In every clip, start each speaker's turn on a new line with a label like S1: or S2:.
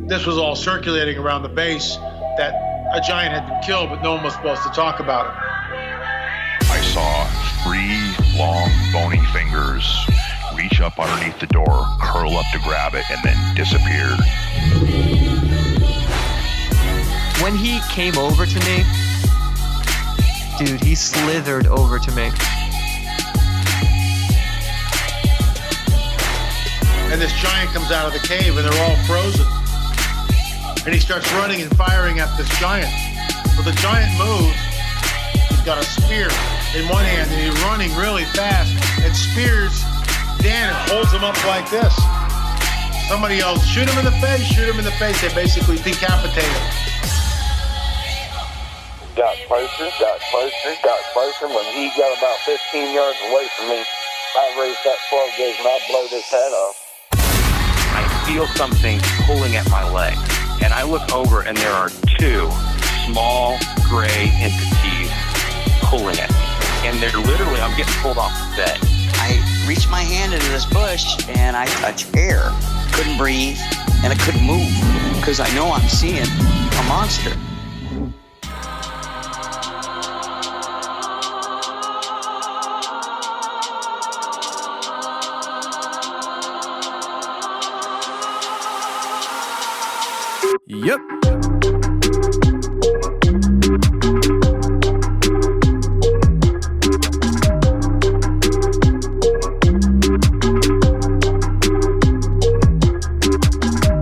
S1: this was all circulating around the base, that a giant had been killed, but no one was supposed to talk about it.
S2: I saw 3 long, bony fingers reach up underneath the door, curl up to grab it, and then disappeared.
S3: When he came over to me, dude, he slithered over to me.
S1: And this giant comes out of the cave, and they're all frozen. And he starts running and firing at this giant. Well, the giant moves. He's got a spear in one hand, and he's running really fast and spears Dan and holds him up like this. Somebody yells, shoot him in the face, shoot him in the face. They basically decapitate him.
S4: Got closer, got closer, got closer. When he got about 15 yards away from me, I raised that 12 gauge and I blowed his head off.
S5: I feel something pulling at my leg, and I look over and there are 2 small gray entities pulling at me. And they're literally, I'm getting pulled off the bed.
S6: I reached my hand into this bush and I touched air. Couldn't breathe and I couldn't move because I know I'm seeing a monster.
S7: Yep.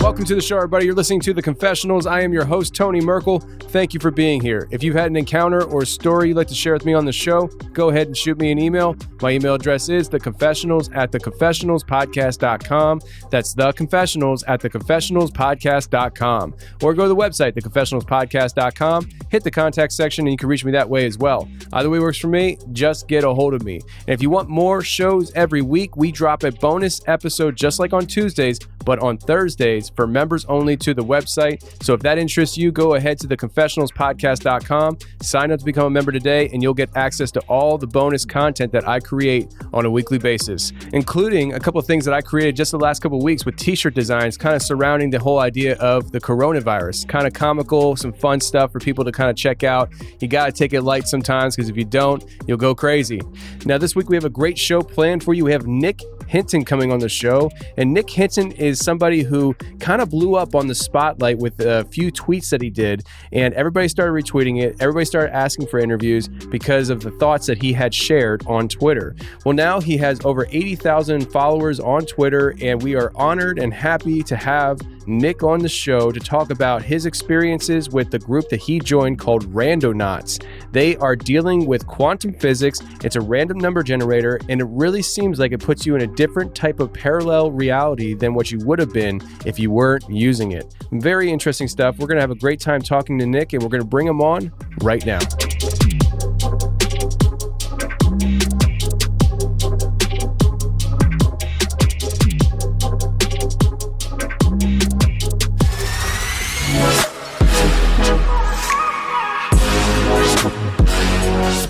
S7: Welcome to the show, everybody. You're listening to The Confessionals. I am your host, Tony Merkel. Thank you for being here. If you've had an encounter or a story you'd like to share with me on the show, go ahead and shoot me an email. My email address is theconfessionals@theconfessionalspodcast.com. That's theconfessionals@theconfessionalspodcast.com. Or go to the website, theconfessionalspodcast.com. Hit the contact section and you can reach me that way as well. Either way works for me. Just get a hold of me. And if you want more shows every week, we drop a bonus episode just like on Tuesdays, but on Thursdays for members only to the website. So if that interests you, go ahead to theconfessionalspodcast.com, sign up to become a member today, and you'll get access to all the bonus content that I create on a weekly basis, including a couple of things that I created just the last couple of weeks with t-shirt designs kind of surrounding the whole idea of the coronavirus. Kind of comical, some fun stuff for people to kind of check out. You got to take it light sometimes because if you don't, you'll go crazy. Now, this week we have a great show planned for you. We have Nick Hinton coming on the show, and Nick Hinton is somebody who kind of blew up on the spotlight with a few tweets that he did, and everybody started retweeting it. Everybody started asking for interviews because of the thoughts that he had shared on Twitter. Well, now he has over 80,000 followers on Twitter, and we are honored and happy to have Nick on the show to talk about his experiences with the group that he joined called Randonauts. They are dealing with quantum physics. It's a random number generator, and it really seems like it puts you in a different type of parallel reality than what you would have been if you weren't using it. Very interesting stuff. We're going to have a great time talking to Nick, and we're going to bring him on right now.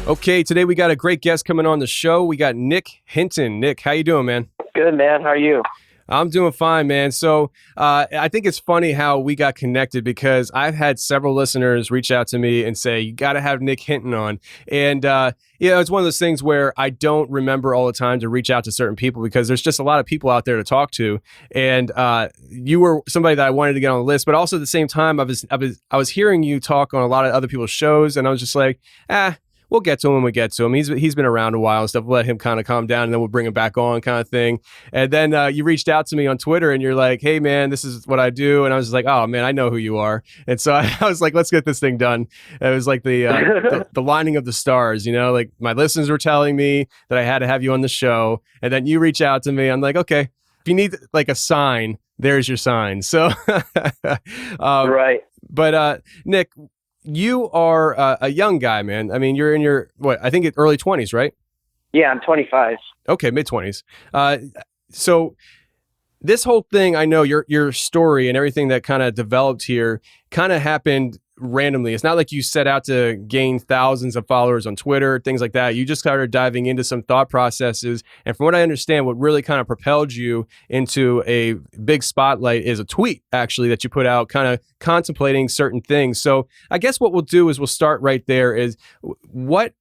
S7: Okay, today we got a great guest coming on the show. We got Nick Hinton. Nick, how you doing, man?
S4: Good, man. How are you?
S7: I'm doing fine, man. So I think it's funny how we got connected because I've had several listeners reach out to me and say, you got to have Nick Hinton on. And, it's one of those things where I don't remember all the time to reach out to certain people because there's just a lot of people out there to talk to. And you were somebody that I wanted to get on the list. But also at the same time, I was hearing you talk on a lot of other people's shows. And I was just like, we'll get to him when we get to him. He's been around a while and stuff. We'll let him kind of calm down and then we'll bring him back on kind of thing. And then you reached out to me on Twitter and you're like, hey, man, this is what I do. And I was just like, oh, man, I know who you are. And so I was like, let's get this thing done. And it was like the lining of the stars, like my listeners were telling me that I had to have you on the show. And then you reach out to me. I'm like, okay, if you need like a sign, there's your sign. So,
S4: Right.
S7: But Nick, you are a young guy, man. I mean, you're in your, I think early 20s, right?
S4: Yeah, I'm 25.
S7: Okay, mid-20s. So this whole thing, I know your story and everything that kind of developed here kind of happened randomly. It's not like you set out to gain thousands of followers on Twitter, things like that. You just started diving into some thought processes. And from what I understand, what really kind of propelled you into a big spotlight is a tweet, actually, that you put out kind of contemplating certain things. So I guess what we'll do is we'll start right there. Is what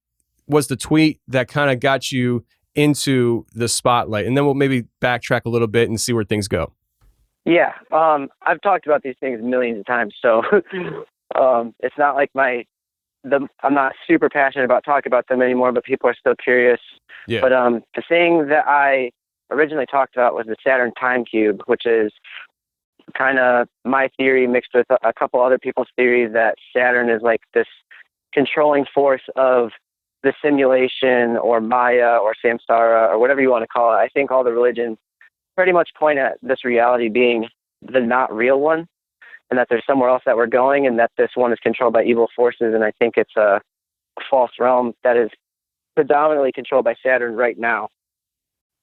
S7: was the tweet that kind of got you into the spotlight? And then we'll maybe backtrack a little bit and see where things go.
S8: Yeah. I've talked about these things millions of times, so it's not like I'm not super passionate about talking about them anymore, but people are still curious.
S7: Yeah.
S8: But the thing that I originally talked about was the Saturn time cube, which is kind of my theory mixed with a couple other people's theories that Saturn is like this controlling force of the simulation or Maya or Samsara or whatever you want to call it. I think all the religions pretty much point at this reality being the not real one, and that there's somewhere else that we're going, and that this one is controlled by evil forces. And I think it's a false realm that is predominantly controlled by Saturn right now.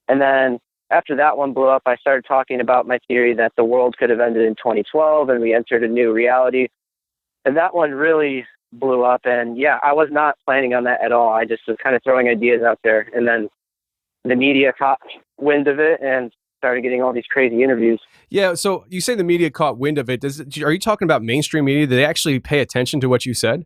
S8: And then after that one blew up, I started talking about my theory that the world could have ended in 2012 and we entered a new reality. And that one really blew up. And yeah, I was not planning on that at all. I just was kind of throwing ideas out there. And then the media caught wind of it and started getting all these crazy interviews.
S7: Yeah. So you say the media caught wind of it. Are you talking about mainstream media? Did they actually pay attention to what you said?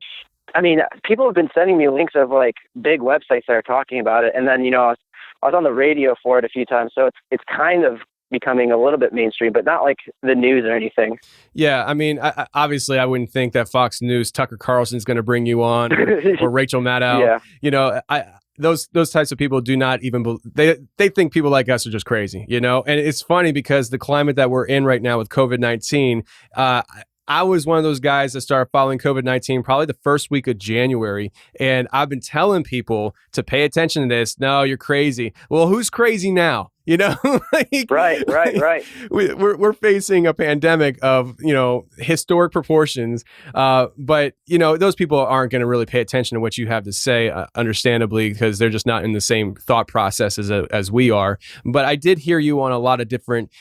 S8: I mean, people have been sending me links of like big websites that are talking about it. And then, I was on the radio for it a few times. So it's kind of becoming a little bit mainstream, but not like the news or anything.
S7: Yeah. I mean, obviously I wouldn't think that Fox News, Tucker Carlson's going to bring you on or Rachel Maddow.
S8: Yeah.
S7: Those types of people do not even they think people like us are just crazy, and it's funny because the climate that we're in right now with COVID-19, I was one of those guys that started following COVID-19 probably the first week of January, and I've been telling people to pay attention to this. No, you're crazy. Well, who's crazy now?
S8: Right.
S7: We're facing a pandemic of, historic proportions. But, those people aren't going to really pay attention to what you have to say, understandably, because they're just not in the same thought process as we are. But I did hear you on a lot of different,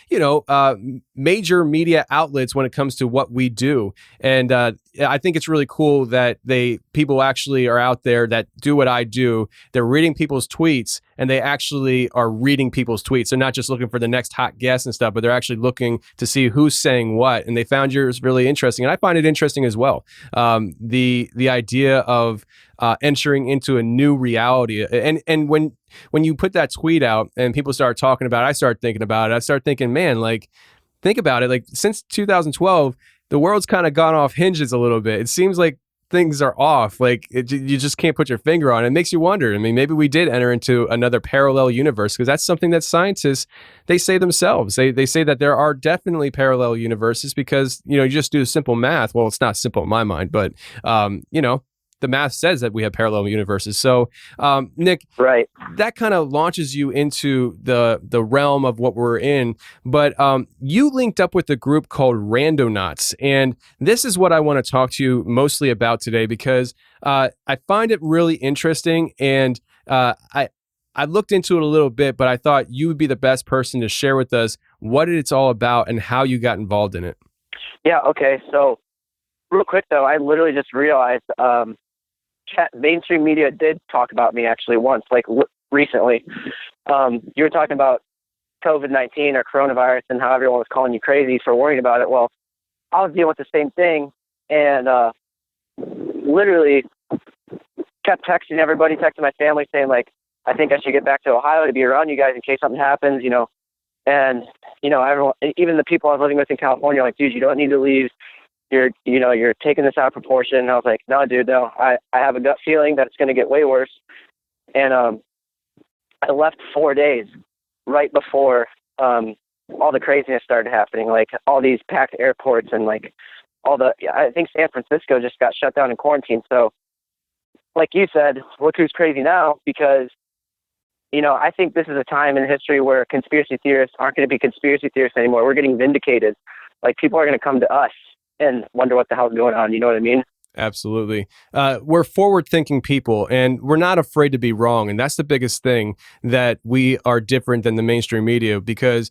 S7: major media outlets when it comes to what we do. And I think it's really cool that people actually are out there that do what I do. They're reading people's tweets, and they actually are reading people's tweets. They're not just looking for the next hot guess and stuff, but they're actually looking to see who's saying what. And they found yours really interesting. And I find it interesting as well. The idea of entering into a new reality. And when you put that tweet out and people start talking about it, I start thinking about it. I start thinking, man, think about it. Since 2012, the world's kind of gone off hinges a little bit. It seems like things are off. You just can't put your finger on it. It makes you wonder. I mean, maybe we did enter into another parallel universe, because that's something that scientists, they say themselves. They say that there are definitely parallel universes because, you just do simple math. Well, it's not simple in my mind, but, the math says that we have parallel universes. So, Nick,
S8: right,
S7: that kind of launches you into the realm of what we're in. But you linked up with a group called Randonauts, and this is what I want to talk to you mostly about today, because I find it really interesting, and I looked into it a little bit, but I thought you would be the best person to share with us what it's all about and how you got involved in it.
S8: Yeah. Okay. So, real quick though, I literally just realized. Mainstream media did talk about me actually once, recently. You were talking about COVID-19 or coronavirus and how everyone was calling you crazy for worrying about it. Well, I was dealing with the same thing, and literally kept texting everybody, texting my family saying, I think I should get back to Ohio to be around you guys in case something happens, and, everyone, even the people I was living with in California, dude, you don't need to leave. You're taking this out of proportion. And I was like, no, dude, no. I have a gut feeling that it's going to get way worse. And I left 4 days right before all the craziness started happening, all these packed airports and I think San Francisco just got shut down in quarantine. So like you said, look who's crazy now, because, I think this is a time in history where conspiracy theorists aren't going to be conspiracy theorists anymore. We're getting vindicated. People are going to come to us and wonder what the hell's going on. You know what I mean?
S7: Absolutely. We're forward-thinking people, and we're not afraid to be wrong. And that's the biggest thing, that we are different than the mainstream media, because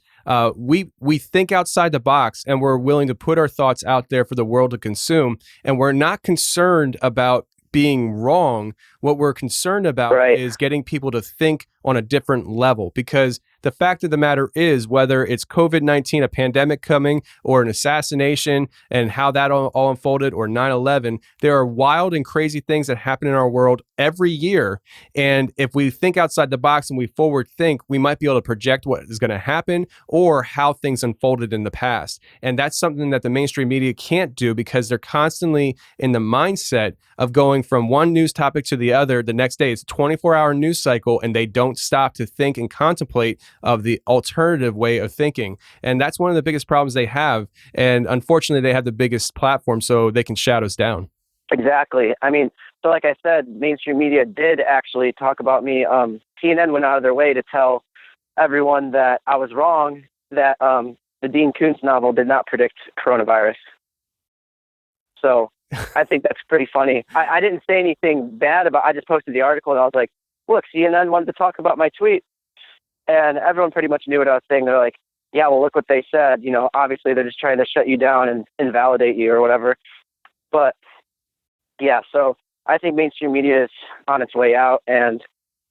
S7: we think outside the box, and we're willing to put our thoughts out there for the world to consume. And we're not concerned about being wrong. What we're concerned about
S8: Right.
S7: is getting people to think on a different level, because the fact of the matter is, whether it's COVID-19, a pandemic coming, or an assassination and how that all unfolded, or 9/11, there are wild and crazy things that happen in our world every year. And if we think outside the box and we forward think, we might be able to project what is going to happen or how things unfolded in the past. And that's something that the mainstream media can't do, because they're constantly in the mindset of going from one news topic to the other. The next day, it's a 24-hour news cycle, and they don't stop to think and contemplate of the alternative way of thinking. And that's one of the biggest problems they have. And unfortunately, they have the biggest platform, so they can shout us down.
S8: Exactly. I mean, so like I said, mainstream media did actually talk about me. CNN went out of their way to tell everyone that I was wrong, that the Dean Koontz novel did not predict coronavirus. So I think that's pretty funny. I didn't say anything bad I just posted the article, and I was like, look, CNN wanted to talk about my tweet. And everyone pretty much knew what I was saying. They're like, yeah, well, look what they said. You know, obviously they're just trying to shut you down and invalidate you or whatever. But yeah, so I think mainstream media is on its way out, and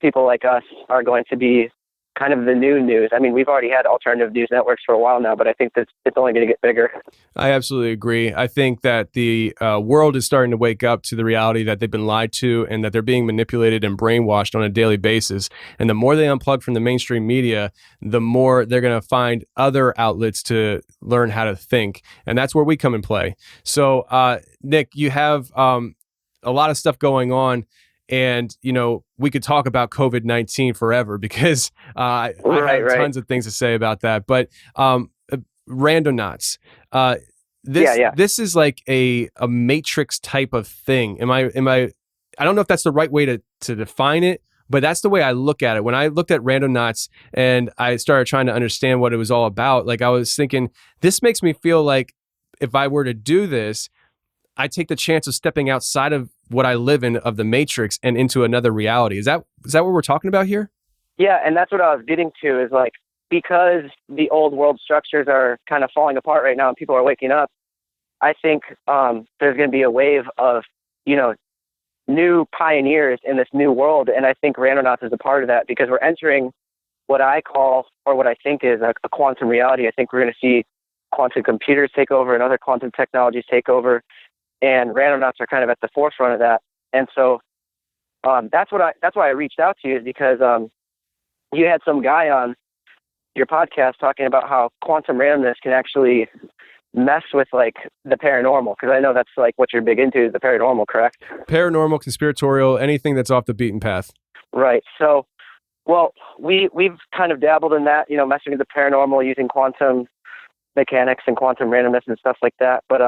S8: people like us are going to be kind of the new news. I mean, we've already had alternative news networks for a while now, but I think that it's only going to get bigger.
S7: I absolutely agree. I think that the world is starting to wake up to the reality that they've been lied to, and that they're being manipulated and brainwashed on a daily basis. And the more they unplug from the mainstream media, the more they're going to find other outlets to learn how to think. And that's where we come in play. So, Nick, you have a lot of stuff going on. And, you know, we could talk about COVID-19 forever, because I have tons of things to say about that. But Randonauts, this is like a Matrix type of thing. I don't know if that's the right way to define it, but that's the way I look at it. When I looked at Randonauts and I started trying to understand what it was all about, like, I was thinking, this makes me feel like if I were to do this, I take the chance of stepping outside of what I live in, of the Matrix, and into another reality. Is that what we're talking about here? Yeah,
S8: and that's what I was getting to, is like, because the old world structures are kind of falling apart right now and people are waking up, I think there's going to be a wave of, you know, new pioneers in this new world. And I think Randonauts is a part of that, because we're entering what I call, or what I think is a quantum reality. I think we're going to see quantum computers take over and other quantum technologies take over. And Randonauts are kind of at the forefront of that. And so that's why I reached out to you, is because you had some guy on your podcast talking about how quantum randomness can actually mess with like the paranormal, because I know that's like what you're big into, is the paranormal, correct?
S7: Paranormal, conspiratorial, anything that's off the beaten path.
S8: Right. So, well, we've kind of dabbled in that, you know, messing with the paranormal using quantum mechanics and quantum randomness and stuff like that. But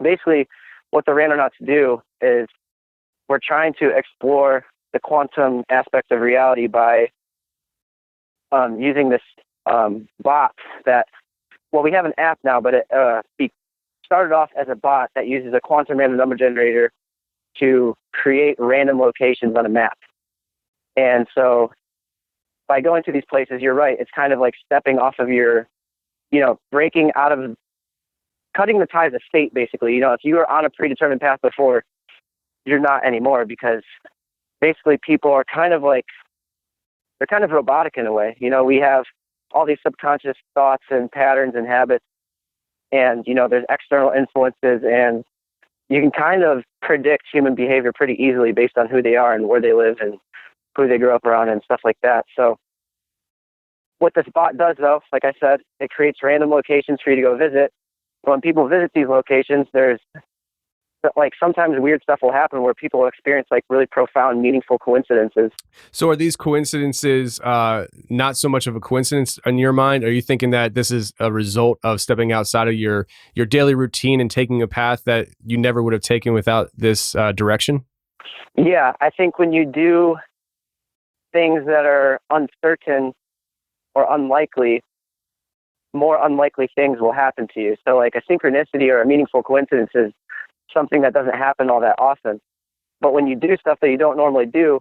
S8: basically, what the Randonauts do is we're trying to explore the quantum aspect of reality by using this bot that, well, we have an app now, but it started off as a bot that uses a quantum random number generator to create random locations on a map. And so by going to these places, you're right, it's kind of like stepping off of your, you know, breaking out of, cutting the ties of fate, basically. You know, if you were on a predetermined path before, you're not anymore, because basically people are kind of like, they're kind of robotic in a way. You know, we have all these subconscious thoughts and patterns and habits, and, you know, there's external influences, and you can kind of predict human behavior pretty easily based on who they are and where they live and who they grew up around and stuff like that. So what this bot does, though, like I said, it creates random locations for you to go visit. When people visit these locations, there's like sometimes weird stuff will happen where people will experience like really profound, meaningful coincidences.
S7: So are these coincidences not so much of a coincidence in your mind? Are you thinking that this is a result of stepping outside of your daily routine and taking a path that you never would have taken without this direction?
S8: Yeah, I think when you do things that are uncertain or unlikely, more unlikely things will happen to you. So like a synchronicity or a meaningful coincidence is something that doesn't happen all that often. But when you do stuff that you don't normally do,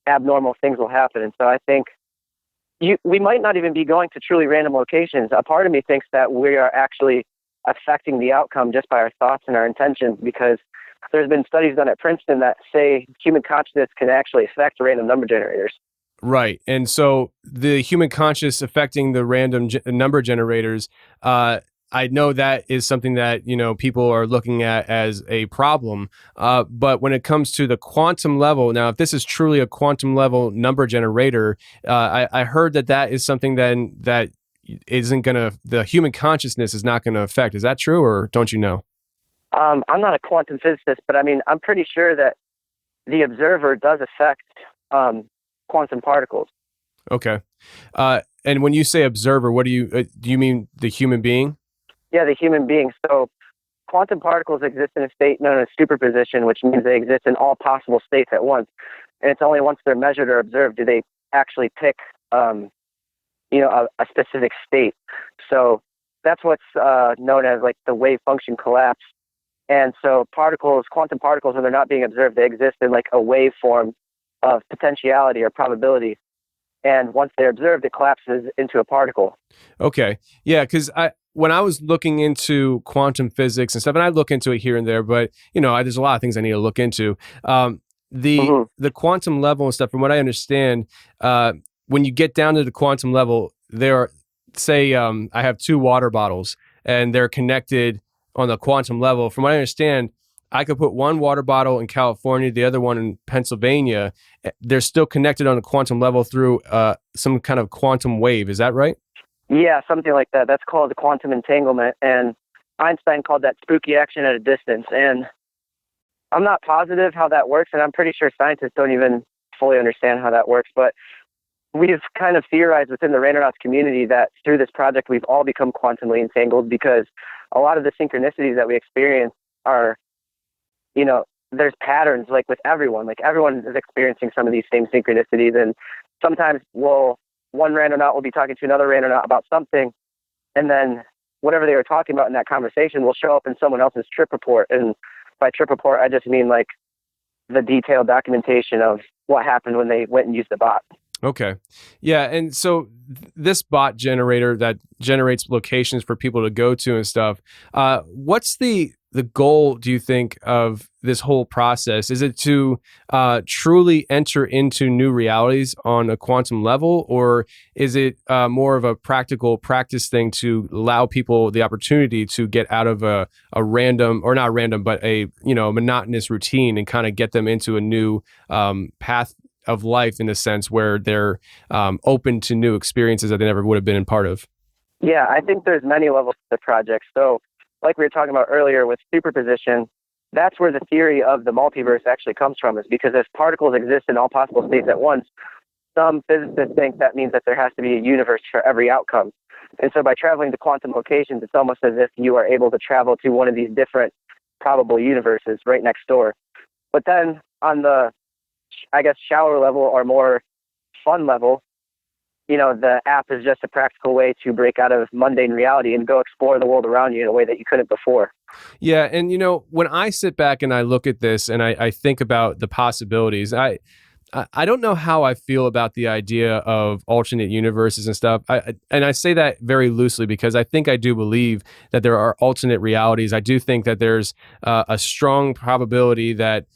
S8: abnormal things will happen. And so I think we might not even be going to truly random locations. A part of me thinks that we are actually affecting the outcome just by our thoughts and our intentions, because there's been studies done at Princeton that say human consciousness can actually affect random number generators.
S7: Right. And so the human conscious affecting the random number generators, I know that is something that, people are looking at as a problem. But when it comes to the quantum level, now, if this is truly a quantum level number generator, I heard that is something then that isn't going to, the human consciousness is not going to affect. Is that true, or don't you know?
S8: I'm not a quantum physicist, but I mean, I'm pretty sure that the observer does affect quantum particles.
S7: Okay. And when you say observer, what do you mean the human being?
S8: Yeah, the human being. So quantum particles exist in a state known as superposition, which means they exist in all possible states at once. And it's only once they're measured or observed do they actually pick, a specific state. So that's what's known as like the wave function collapse. And so quantum particles, when they're not being observed, they exist in like a wave form of potentiality or probability. And once they're observed, it collapses into a particle.
S7: Okay. Yeah, because when I was looking into quantum physics and stuff, and I look into it here and there, but there's a lot of things I need to look into. The quantum level and stuff, from what I understand, when you get down to the quantum level, there are, say, I have two water bottles and they're connected on the quantum level. From what I understand, I could put one water bottle in California, the other one in Pennsylvania. They're still connected on a quantum level through some kind of quantum wave. Is that right?
S8: Yeah, something like that. That's called quantum entanglement. And Einstein called that spooky action at a distance. And I'm not positive how that works, and I'm pretty sure scientists don't even fully understand how that works. But we've kind of theorized within the Randonauts community that through this project, we've all become quantumly entangled, because a lot of the synchronicities that we experience are, there's patterns, like with everyone. Like everyone is experiencing some of these same synchronicities. And sometimes one randonaut will be talking to another randonaut about something, and then whatever they were talking about in that conversation will show up in someone else's trip report. And by trip report, I just mean like the detailed documentation of what happened when they went and used the bot.
S7: Okay. Yeah. And so this bot generator that generates locations for people to go to and stuff, what's the goal, do you think, of this whole process? Is it to truly enter into new realities on a quantum level, or is it more of a practical practice thing to allow people the opportunity to get out of a random, or not random, but a monotonous routine, and kind of get them into a new path of life, in a sense where they're open to new experiences that they never would have been a part of?
S8: Yeah, I think there's many levels to the project. So like we were talking about earlier with superposition, that's where the theory of the multiverse actually comes from, is because as particles exist in all possible states at once, some physicists think that means that there has to be a universe for every outcome. And so by traveling to quantum locations, it's almost as if you are able to travel to one of these different probable universes right next door. But then on the, shallower level or more fun level, the app is just a practical way to break out of mundane reality and go explore the world around you in a way that you couldn't before.
S7: Yeah. And, when I sit back and I look at this and I think about the possibilities, I don't know how I feel about the idea of alternate universes and stuff. And I say that very loosely, because I think I do believe that there are alternate realities. I do think that there's a strong probability that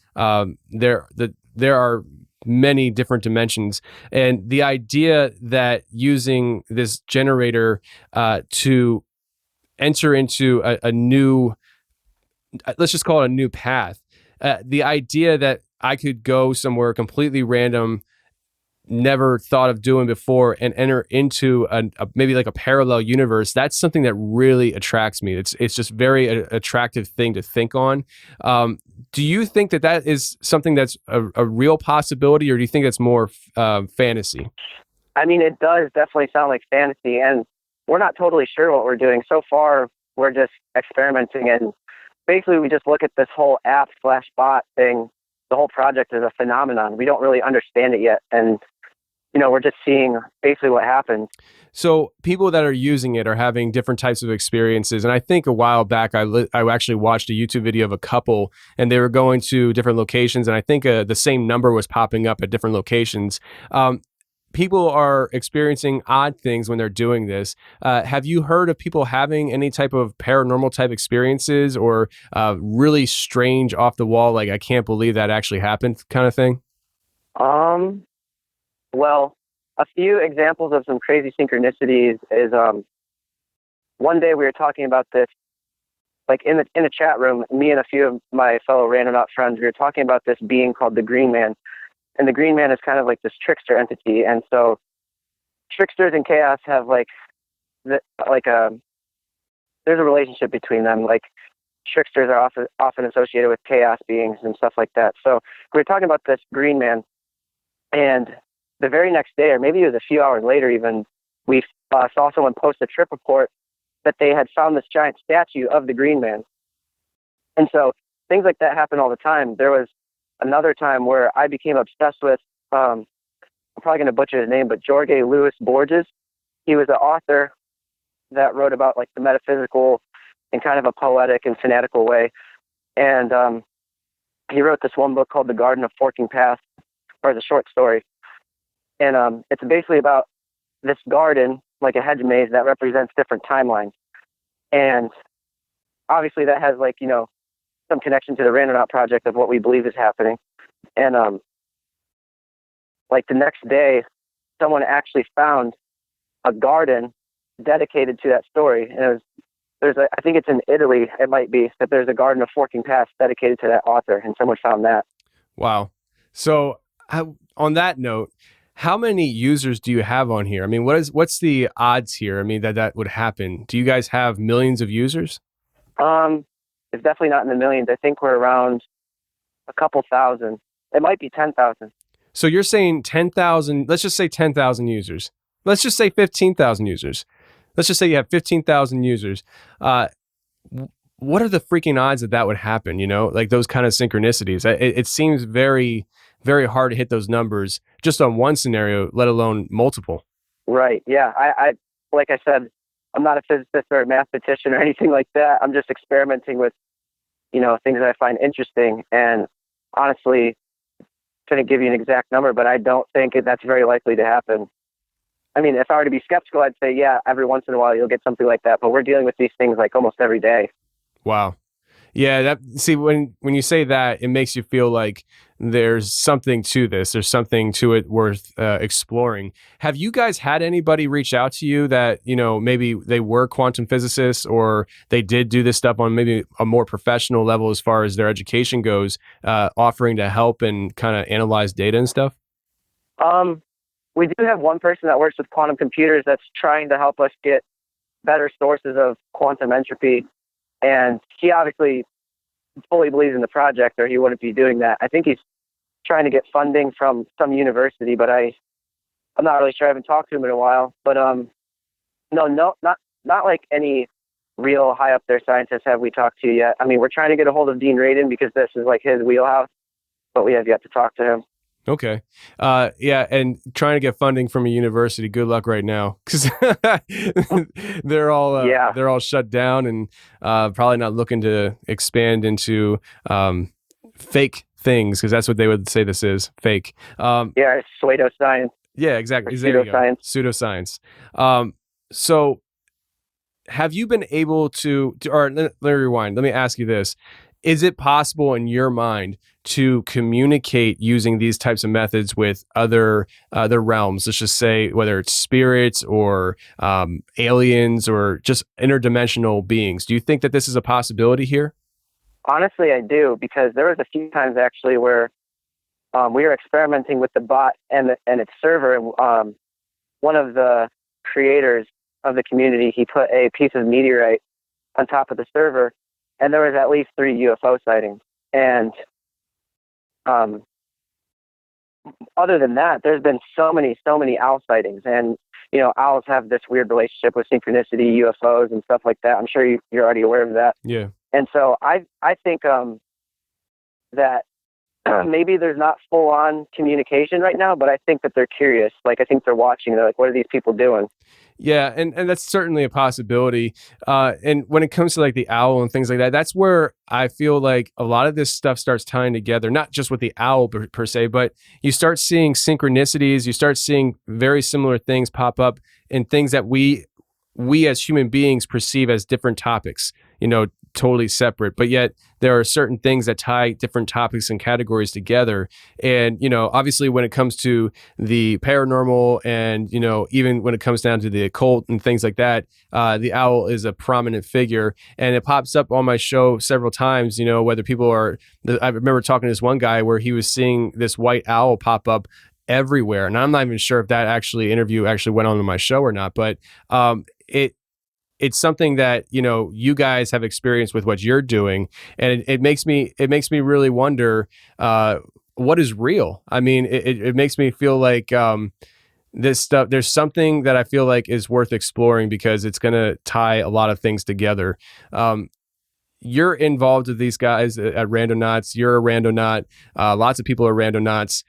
S7: there are many different dimensions. And the idea that using this generator to enter into a new, let's just call it a new path, the idea that I could go somewhere completely random, never thought of doing before, and enter into maybe like a parallel universe, that's something that really attracts me. It's just very attractive thing to think on. Do you think that is something that's a real possibility, or do you think that's more fantasy?
S8: I mean, it does definitely sound like fantasy, and we're not totally sure what we're doing. So far, we're just experimenting, and basically we just look at this whole app/bot thing. The whole project is a phenomenon. We don't really understand it yet, and we're just seeing basically what happens.
S7: So people that are using it are having different types of experiences. And I think a while back, I actually watched a YouTube video of a couple, and they were going to different locations. And I think the same number was popping up at different locations. People are experiencing odd things when they're doing this. Have you heard of people having any type of paranormal type experiences, or really strange, off the wall, like I can't believe that actually happened kind of thing?
S8: Well, a few examples of some crazy synchronicities is one day we were talking about this, like in the chat room, me and a few of my fellow Randonaut friends, we were talking about this being called the Green Man. And the Green Man is kind of like this trickster entity. And so tricksters and chaos have there's a relationship between them. Like tricksters are often associated with chaos beings and stuff like that. So we were talking about this Green Man, and the very next day, or maybe it was a few hours later even, we saw someone post a trip report that they had found this giant statue of the Green Man. And so things like that happen all the time. There was another time where I became obsessed with, I'm probably going to butcher his name, but Jorge Luis Borges. He was an author that wrote about like the metaphysical in kind of a poetic and fanatical way. And he wrote this one book called The Garden of Forking Paths, or the short story. And it's basically about this garden, like a hedge maze that represents different timelines. And obviously that has some connection to the Randonaut project of what we believe is happening. And the next day, someone actually found a garden dedicated to that story. And I think it's in Italy, it might be, that there's a Garden of Forking Paths dedicated to that author, and someone found that.
S7: Wow. So on that note, how many users do you have on here? I mean, what's the odds here? I mean, that would happen. Do you guys have millions of users?
S8: It's definitely not in the millions. I think we're around a couple thousand. It might be 10,000.
S7: So you're saying 10,000, let's just say 10,000 users. Let's just say 15,000 users. Let's just say you have 15,000 users. What are the freaking odds that would happen? Like those kind of synchronicities. It seems very, very hard to hit those numbers just on one scenario, let alone multiple.
S8: Right. Yeah. I like I said, I'm not a physicist or a mathematician or anything like that. I'm just experimenting with, things that I find interesting. And honestly, couldn't give you an exact number, but I don't think that's very likely to happen. I mean, if I were to be skeptical, I'd say, yeah, every once in a while you'll get something like that. But we're dealing with these things like almost every day.
S7: Wow. Yeah. When you say that, it makes you feel like there's something to this. There's something to it worth exploring. Have you guys had anybody reach out to you that, maybe they were quantum physicists, or they did do this stuff on maybe a more professional level as far as their education goes, offering to help and kind of analyze data and stuff?
S8: We do have one person that works with quantum computers that's trying to help us get better sources of quantum entropy. And he obviously fully believes in the project, or he wouldn't be doing that. I think he's trying to get funding from some university, but I'm not really sure. I haven't talked to him in a while. But no, not like any real high up there scientists have we talked to yet. I mean, we're trying to get a hold of Dean Radin because this is like his wheelhouse, but we have yet to talk to him.
S7: Okay. Yeah. And trying to get funding from a university, good luck right now. Cause they're all shut down and, probably not looking to expand into, fake things. Cause that's what they would say this is, fake.
S8: It's pseudoscience.
S7: Yeah, exactly.
S8: Pseudoscience.
S7: So have you been able to, or let me rewind. Let me ask you this. Is it possible in your mind to communicate using these types of methods with other realms? Let's just say whether it's spirits or aliens or just interdimensional beings. Do you think that this is a possibility here?
S8: Honestly, I do, because there was a few times actually where we were experimenting with the bot and its server. And one of the creators of the community, he put a piece of meteorite on top of the server, and there was at least 3 UFO sightings. And other than that, there's been so many owl sightings. And, owls have this weird relationship with synchronicity, UFOs, and stuff like that. I'm sure you're already aware of that.
S7: Yeah.
S8: And so I think that maybe there's not full on communication right now, but I think that they're curious. Like, I think they're watching. They're like, what are these people doing?
S7: Yeah, and that's certainly a possibility. And when it comes to like the owl and things like that, that's where I feel like a lot of this stuff starts tying together, not just with the owl per se, but you start seeing synchronicities, you start seeing very similar things pop up in things that we as human beings perceive as different topics, totally separate, but yet there are certain things that tie different topics and categories together. And, obviously when it comes to the paranormal and, even when it comes down to the occult and things like that, the owl is a prominent figure, and it pops up on my show several times, whether people I remember talking to this one guy where he was seeing this white owl pop up everywhere. And I'm not even sure if that interview actually went on my show or not, but it's something that, you guys have experienced with what you're doing. And it makes me really wonder, what is real? I mean, it makes me feel like, this stuff, there's something that I feel like is worth exploring because it's going to tie a lot of things together. You're involved with these guys at Randonauts. You're a Randonaut. Lots of people are Randonauts.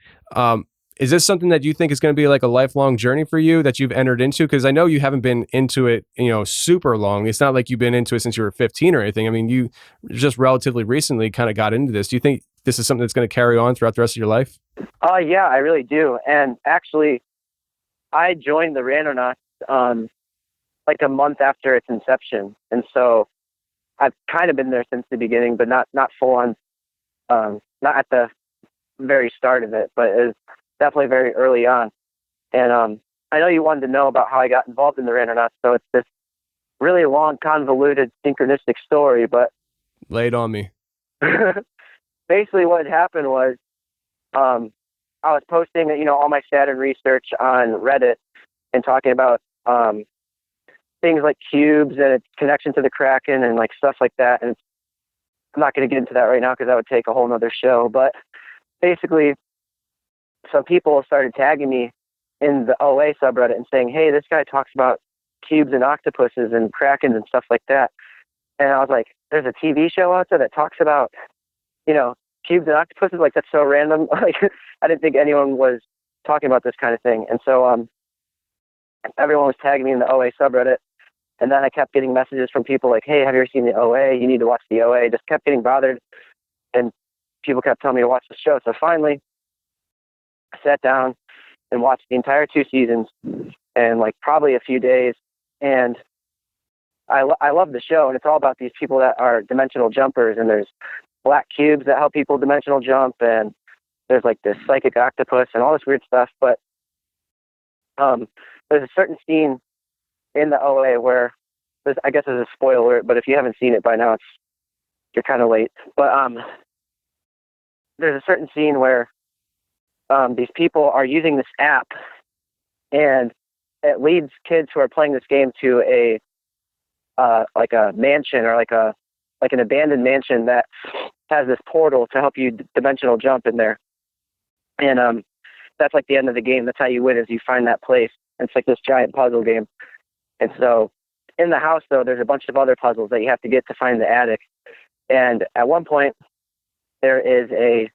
S7: Is this something that you think is going to be like a lifelong journey for you that you've entered into? Because I know you haven't been into it, super long. It's not like you've been into it since you were 15 or anything. I mean, you just relatively recently kind of got into this. Do you think this is something that's going to carry on throughout the rest of your life?
S8: Yeah, I really do. And actually, I joined the Randonauts like a month after its inception. And so I've kind of been there since the beginning, but not full on, not at the very start of it, but it was definitely very early on. And I know you wanted to know about how I got involved in the Randonauts, so it's this really long, convoluted, synchronistic story, but
S7: lay it on me.
S8: Basically what had happened was I was posting, all my Saturn research on Reddit and talking about things like cubes and its connection to the Kraken and like stuff like that. And I'm not going to get into that right now because that would take a whole nother show. But basically, some people started tagging me in the OA subreddit and saying, hey, this guy talks about cubes and octopuses and krakens and stuff like that. And I was like, there's a TV show out there that talks about, cubes and octopuses? Like, that's so random. Like, I didn't think anyone was talking about this kind of thing. And so everyone was tagging me in the OA subreddit. And then I kept getting messages from people like, hey, have you ever seen the OA? You need to watch the OA. Just kept getting bothered. And people kept telling me to watch the show. So finally, I sat down and watched the entire 2 seasons in like probably a few days. And I love the show. And it's all about these people that are dimensional jumpers. And there's black cubes that help people dimensional jump. And there's like this psychic octopus and all this weird stuff. But there's a certain scene in the OA where I guess there's a spoiler, but if you haven't seen it by now, you're kind of late. But there's a certain scene where these people are using this app, and it leads kids who are playing this game to a like a mansion or like an abandoned mansion that has this portal to help you dimensional jump in there. And that's like the end of the game. That's how you win, is you find that place. And it's like this giant puzzle game. And so in the house, though, there's a bunch of other puzzles that you have to get to find the attic. And at one point, there is a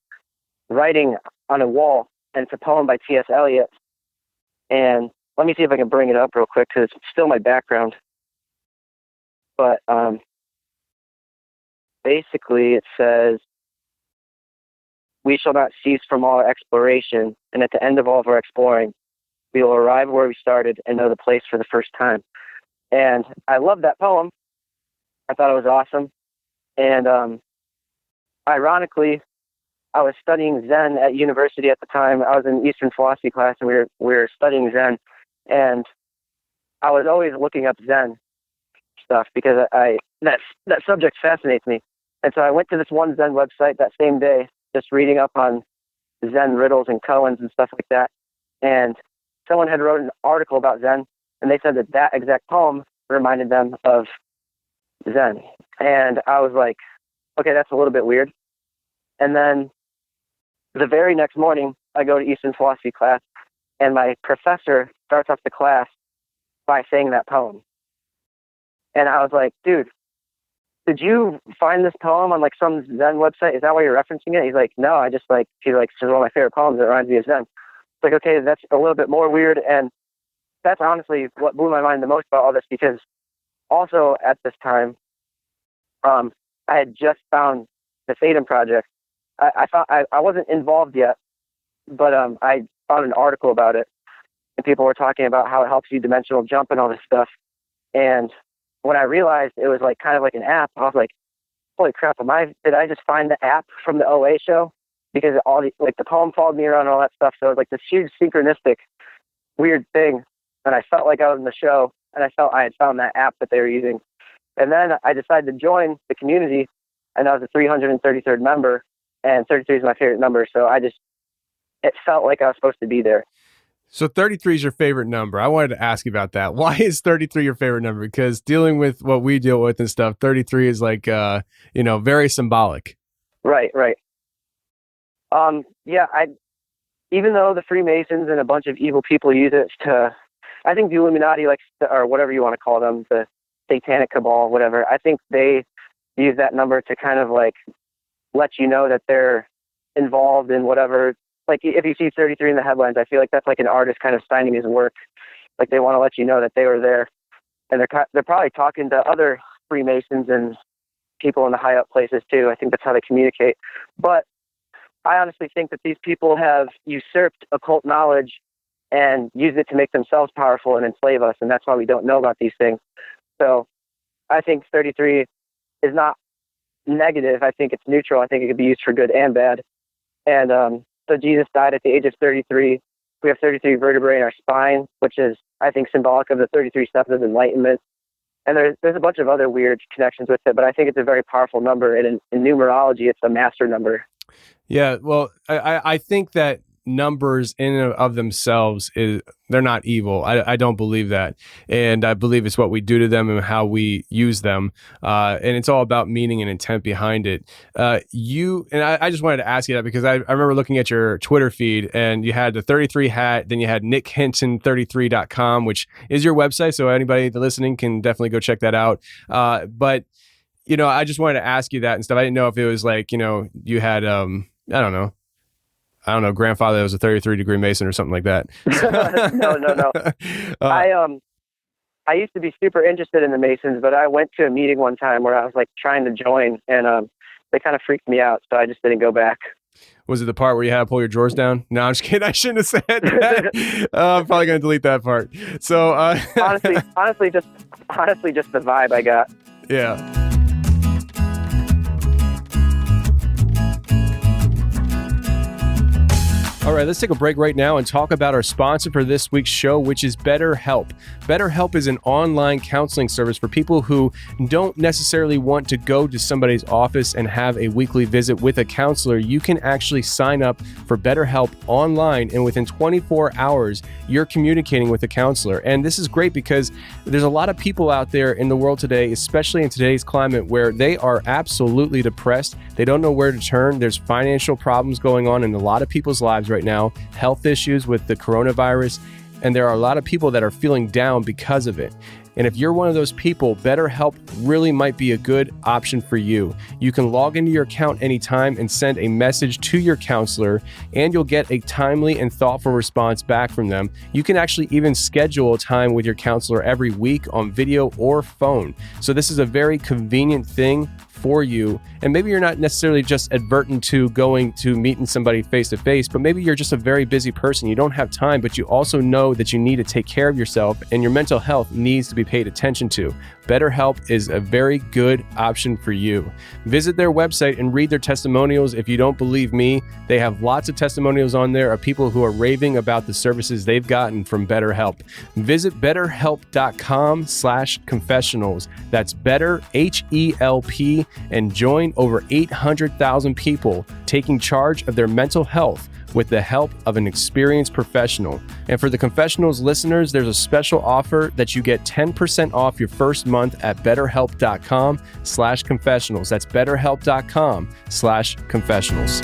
S8: writing on a wall, and it's a poem by T.S. Eliot. And let me see if I can bring it up real quick, because it's still my background. But basically it says, we shall not cease from all our exploration, and at the end of all of our exploring, we will arrive where we started and know the place for the first time. And I love that poem. I thought it was awesome. And ironically, I was studying Zen at university at the time. I was in Eastern philosophy class, and we were studying Zen. And I was always looking up Zen stuff because that subject fascinates me. And so I went to this one Zen website that same day, just reading up on Zen riddles and koans and stuff like that. And someone had wrote an article about Zen, and they said that exact poem reminded them of Zen. And I was like, okay, that's a little bit weird. And then the very next morning, I go to Eastern philosophy class, and my professor starts off the class by saying that poem. And I was like, dude, did you find this poem on like some Zen website? Is that why you're referencing it? He's like, no, I just like, he's like, this is one of my favorite poems. It reminds me of Zen. It's like, okay, that's a little bit more weird. And that's honestly what blew my mind the most about all this, because also at this time, I had just found the Fatum Project. I wasn't involved yet, but I found an article about it, and people were talking about how it helps you dimensional jump and all this stuff. And when I realized it was like kind of like an app, I was like, holy crap, did I just find the app from the OA show? Because all the poem followed me around and all that stuff. So it was like this huge synchronistic weird thing. And I felt like I was in the show, and I felt I had found that app that they were using. And then I decided to join the community, and I was a 333rd member, and 33 is my favorite number. So it felt like I was supposed to be there.
S7: So 33 is your favorite number. I wanted to ask you about that. Why is 33 your favorite number? Because dealing with what we deal with and stuff, 33 is like, very symbolic.
S8: Right. Even though the Freemasons and a bunch of evil people use it to, I think the Illuminati, or whatever you want to call them, the satanic cabal, whatever, I think they use that number to kind of like let you know that they're involved in whatever. Like if you see 33 in the headlines, I feel like that's like an artist kind of signing his work. Like they want to let you know that they were there, and they're probably talking to other Freemasons and people in the high up places too. I think that's how they communicate. But I honestly think that these people have usurped occult knowledge and used it to make themselves powerful and enslave us, and that's why we don't know about these things. So I think 33 is not negative. I think it's neutral. I think it could be used for good and bad. And so Jesus died at the age of 33. We have 33 vertebrae in our spine, which is, I think, symbolic of the 33 steps of enlightenment. And there's a bunch of other weird connections with it, but I think it's a very powerful number. And in numerology, it's a master number.
S7: Yeah, well, I think that numbers in and of themselves, they're not evil. I don't believe that. And I believe it's what we do to them and how we use them. And it's all about meaning and intent behind it. I just wanted to ask you that because I remember looking at your Twitter feed, and you had the 33 hat, then you had Nick Hinton 33.com, which is your website. So anybody listening can definitely go check that out. But I just wanted to ask you that and stuff. I didn't know if it was like, you had, I don't know, grandfather that was a 33-degree Mason or something like that.
S8: No. I used to be super interested in the Masons, but I went to a meeting one time where I was like trying to join, and they kind of freaked me out, so I just didn't go back.
S7: Was it the part where you had to pull your drawers down? No, I'm just kidding. I shouldn't have said that. I'm probably going to delete that part. So
S8: honestly, just the vibe I got.
S7: Yeah. All right, let's take a break right now and talk about our sponsor for this week's show, which is BetterHelp. BetterHelp is an online counseling service for people who don't necessarily want to go to somebody's office and have a weekly visit with a counselor. You can actually sign up for BetterHelp online, and within 24 hours, you're communicating with a counselor. And this is great because there's a lot of people out there in the world today, especially in today's climate, where they are absolutely depressed. They don't know where to turn. There's financial problems going on in a lot of people's lives right now, health issues with the coronavirus, and there are a lot of people that are feeling down because of it. And if you're one of those people, BetterHelp really might be a good option for you. You can log into your account anytime and send a message to your counselor, and you'll get a timely and thoughtful response back from them. You can actually even schedule a time with your counselor every week on video or phone. So this is a very convenient thing for you. And maybe you're not necessarily just advertent to going to meeting somebody face to face, but maybe you're just a very busy person. You don't have time, but you also know that you need to take care of yourself, and your mental health needs to be paid attention to. BetterHelp is a very good option for you. Visit their website and read their testimonials. If you don't believe me, they have lots of testimonials on there of people who are raving about the services they've gotten from BetterHelp. Visit betterhelp.com/confessionals. That's better, HELP, and join over 800,000 people taking charge of their mental health with the help of an experienced professional. And for the Confessionals listeners, there's a special offer that you get 10% off your first month at betterhelp.com/confessionals. That's betterhelp.com/confessionals.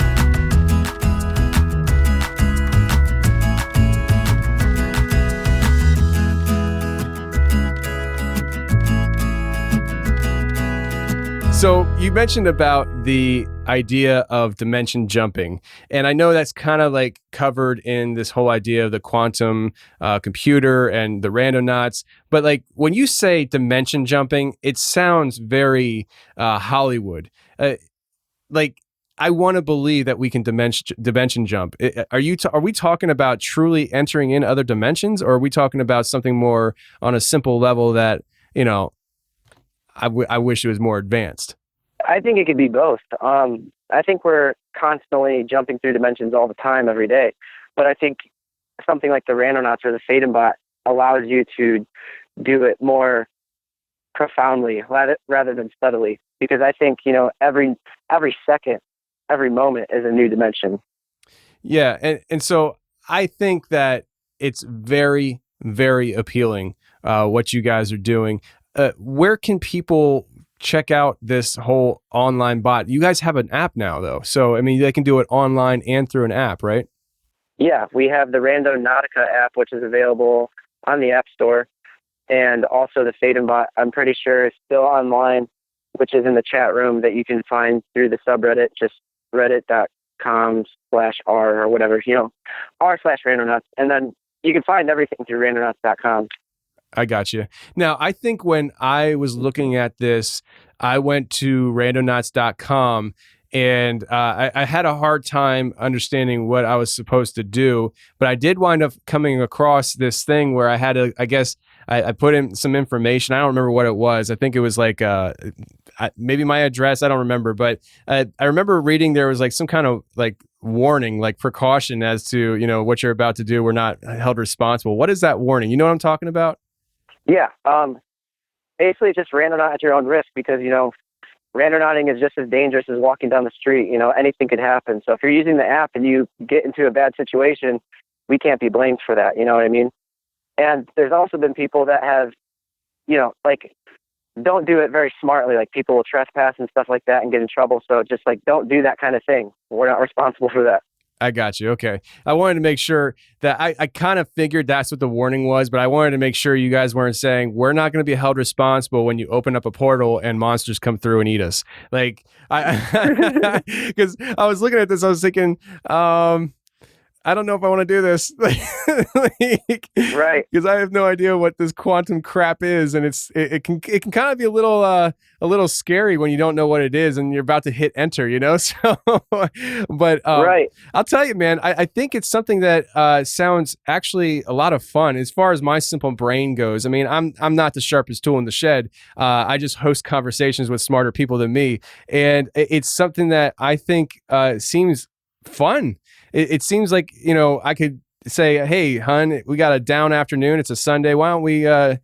S7: So you mentioned about the idea of dimension jumping, and I know that's kind of like covered in this whole idea of the quantum computer and the Randonauts. But like when you say dimension jumping, it sounds very Hollywood. Like I want to believe that we can dimension jump. Are we talking about truly entering in other dimensions, or are we talking about something more on a simple level that, you know, I wish it was more advanced?
S8: I think it could be both. I think we're constantly jumping through dimensions all the time, every day. But I think something like the Randonauts or the Fadenbot allows you to do it more profoundly rather than subtly. Because I think, you know, every second, every moment is a new dimension.
S7: Yeah, and so I think that it's very, very appealing what you guys are doing. Where can people check out this whole online bot? You guys have an app now, though. So, I mean, they can do it online and through an app, right?
S8: Yeah, we have the Randonautica app, which is available on the App Store. And also the Fadenbot, I'm pretty sure, is still online, which is in the chat room that you can find through the subreddit, just reddit.com/r or whatever, you know, r/Randonauts. And then you can find everything through randonauts.com.
S7: I got you. Now, I think when I was looking at this, I went to randonauts.com and I had a hard time understanding what I was supposed to do, but I did wind up coming across this thing where I had to, I guess, I put in some information. I don't remember what it was. I think it was like maybe my address. I don't remember, but I remember reading there was like some kind of like warning, like precaution as to, you know, what you're about to do. We're not held responsible. What is that warning? You know what I'm talking about?
S8: Yeah. Basically just randonaut at your own risk, because, you know, randonauting is just as dangerous as walking down the street. You know, anything could happen. So if you're using the app and you get into a bad situation, we can't be blamed for that. You know what I mean? And there's also been people that have, you know, like, don't do it very smartly. Like, people will trespass and stuff like that and get in trouble. So just like, don't do that kind of thing. We're not responsible for that.
S7: I got you. Okay. I wanted to make sure that I kind of figured that's what the warning was, but I wanted to make sure you guys weren't saying we're not going to be held responsible when you open up a portal and monsters come through and eat us. Like, because I was looking at this, I was thinking, I don't know if I want to do this. Like,
S8: right.
S7: Because I have no idea what this quantum crap is, and it can kind of be a little scary when you don't know what it is and you're about to hit enter, you know. So, but
S8: right.
S7: I'll tell you, man, I think it's something that sounds actually a lot of fun as far as my simple brain goes. I mean, I'm not the sharpest tool in the shed. I just host conversations with smarter people than me, and it's something that I think seems fun. It seems like, you know, I could say, hey, hun, we got a down afternoon. It's a Sunday. Why don't we, I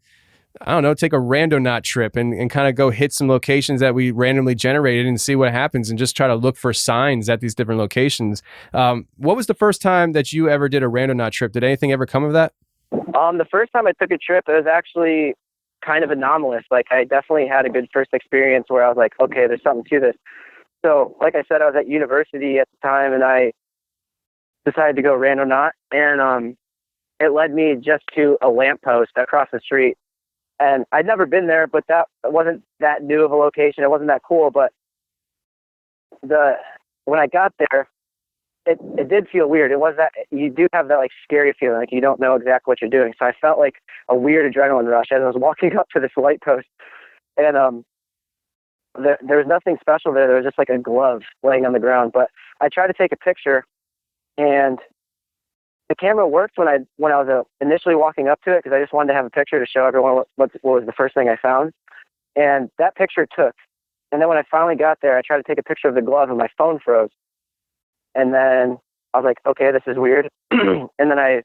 S7: don't know, take a randonaut trip and kind of go hit some locations that we randomly generated and see what happens and just try to look for signs at these different locations. What was the first time that you ever did a randonaut trip? Did anything ever come of that?
S8: The first time I took a trip, it was actually kind of anomalous. Like, I definitely had a good first experience where I was like, okay, there's something to this. So, like I said, I was at university at the time, and I decided to go randonaut, and it led me just to a lamppost across the street. And I'd never been there, but that wasn't that new of a location. It wasn't that cool, but when I got there, it did feel weird. It was that you do have that like scary feeling, like you don't know exactly what you're doing. So I felt like a weird adrenaline rush as I was walking up to this light post, and there was nothing special there. There was just like a glove laying on the ground. But I tried to take a picture, and the camera worked when I was initially walking up to it, because I just wanted to have a picture to show everyone what was the first thing I found. And that picture took. And then when I finally got there, I tried to take a picture of the glove, and my phone froze. And then I was like, okay, this is weird. And then I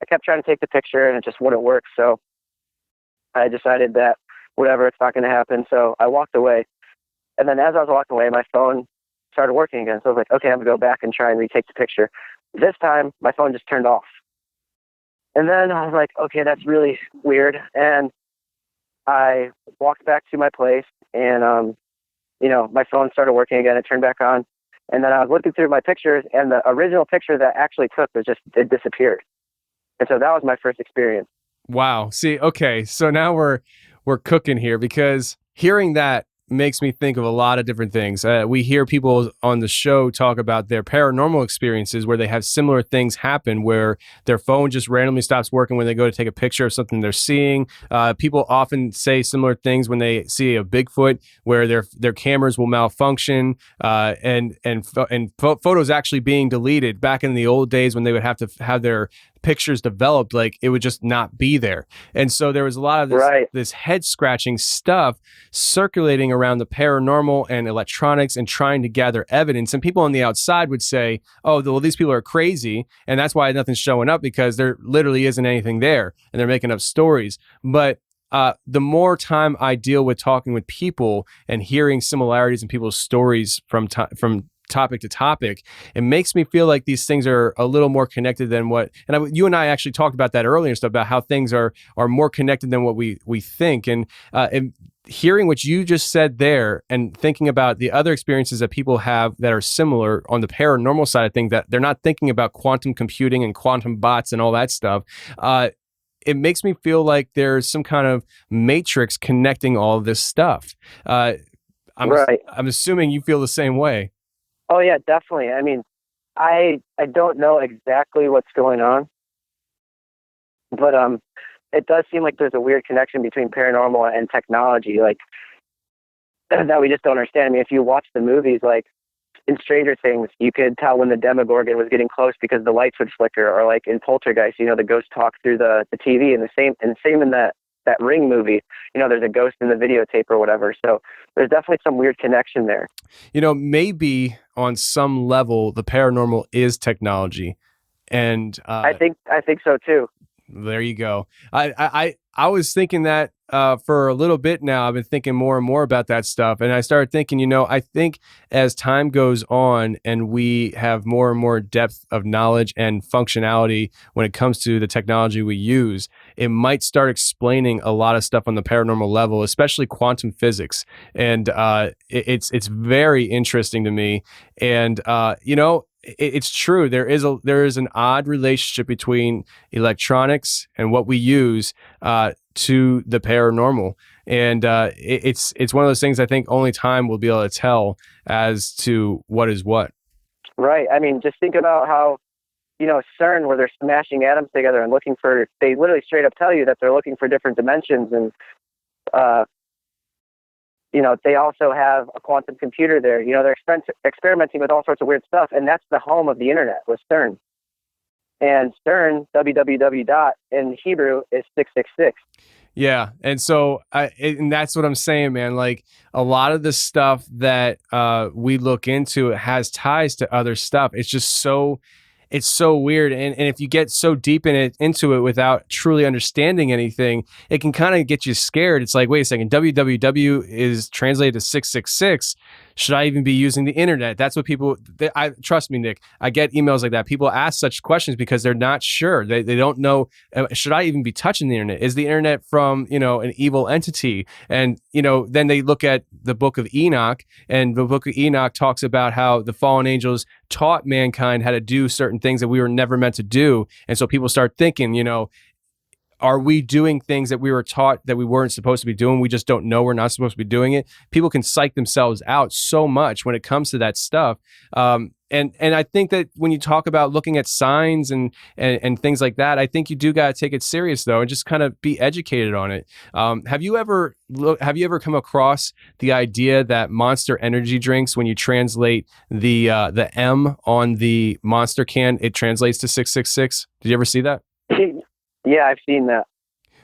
S8: kept trying to take the picture, and it just wouldn't work. So I decided that whatever, it's not going to happen. So I walked away. And then as I was walking away, my phone started working again. So I was like, okay, I'm going to go back and try and retake the picture. This time, my phone just turned off. And then I was like, okay, that's really weird. And I walked back to my place, and, my phone started working again. It turned back on. And then I was looking through my pictures, and the original picture that I actually took it disappeared. And so that was my first experience.
S7: Wow. See, okay. So now we're cooking here, because hearing that makes me think of a lot of different things. We hear people on the show talk about their paranormal experiences where they have similar things happen, where their phone just randomly stops working when they go to take a picture of something they're seeing. People often say similar things when they see a Bigfoot, where their cameras will malfunction, and photos actually being deleted. Back in the old days when they would have to have their pictures developed, like it would just not be there. And so there was a lot of this head scratching stuff circulating around the paranormal and electronics and trying to gather evidence. And people on the outside would say, oh, well, these people are crazy, and that's why nothing's showing up, because there literally isn't anything there and they're making up stories. But the more time I deal with talking with people and hearing similarities in people's stories from topic to topic, it makes me feel like these things are a little more connected than what, and you and I actually talked about that earlier and stuff, about how things are more connected than what we think. And hearing what you just said there and thinking about the other experiences that people have that are similar on the paranormal side of things, that they're not thinking about quantum computing and quantum bots and all that stuff, it makes me feel like there's some kind of matrix connecting all of this stuff. I'm assuming you feel the same way.
S8: Oh yeah, definitely. I mean, I don't know exactly what's going on, but it does seem like there's a weird connection between paranormal and technology, like that we just don't understand. I mean, if you watch the movies, like in Stranger Things, you could tell when the Demogorgon was getting close because the lights would flicker, or like in Poltergeist, you know, the ghost talks through the TV, and the same in that Ring movie, you know, there's a ghost in the videotape or whatever. So there's definitely some weird connection there.
S7: You know, maybe on some level the paranormal is technology, and
S8: I think so too.
S7: There you go. I was thinking that for a little bit now. I've been thinking more and more about that stuff, and I started thinking, you know, I think as time goes on and we have more and more depth of knowledge and functionality when it comes to the technology we use, it might start explaining a lot of stuff on the paranormal level, especially quantum physics. And it's very interesting to me. And you know, it's true. There is an odd relationship between electronics and what we use to the paranormal, and it's one of those things I think only time will be able to tell as to what is what.
S8: Right. I mean, just think about how, you know, CERN, where they're smashing atoms together and they literally straight up tell you that they're looking for different dimensions, and you know, they also have a quantum computer there. You know, they're experimenting with all sorts of weird stuff, and that's the home of the internet, was CERN. And CERN, www. In Hebrew, is 666.
S7: Yeah, and so and that's what I'm saying, man. Like a lot of the stuff that we look into, it has ties to other stuff. It's just so weird, and if you get so deep into it without truly understanding anything, it can kind of get you scared. It's like, wait a second, www is translated to 666. Should I even be using the internet? That's what people, trust me, Nick, I get emails like that. People ask such questions because they're not sure. They don't know, should I even be touching the internet? Is the internet from, you know, an evil entity? And, you know, then they look at the book of Enoch, and the book of Enoch talks about how the fallen angels taught mankind how to do certain things that we were never meant to do. And so people start thinking, you know, are we doing things that we were taught that we weren't supposed to be doing? We just don't know we're not supposed to be doing it. People can psych themselves out so much when it comes to that stuff. And I think that when you talk about looking at signs and things like that, I think you do got to take it serious though, and just kind of be educated on it. Have you ever come across the idea that Monster energy drinks, when you translate the M on the Monster can, it translates to 666? Did you ever see that?
S8: Yeah, I've seen that.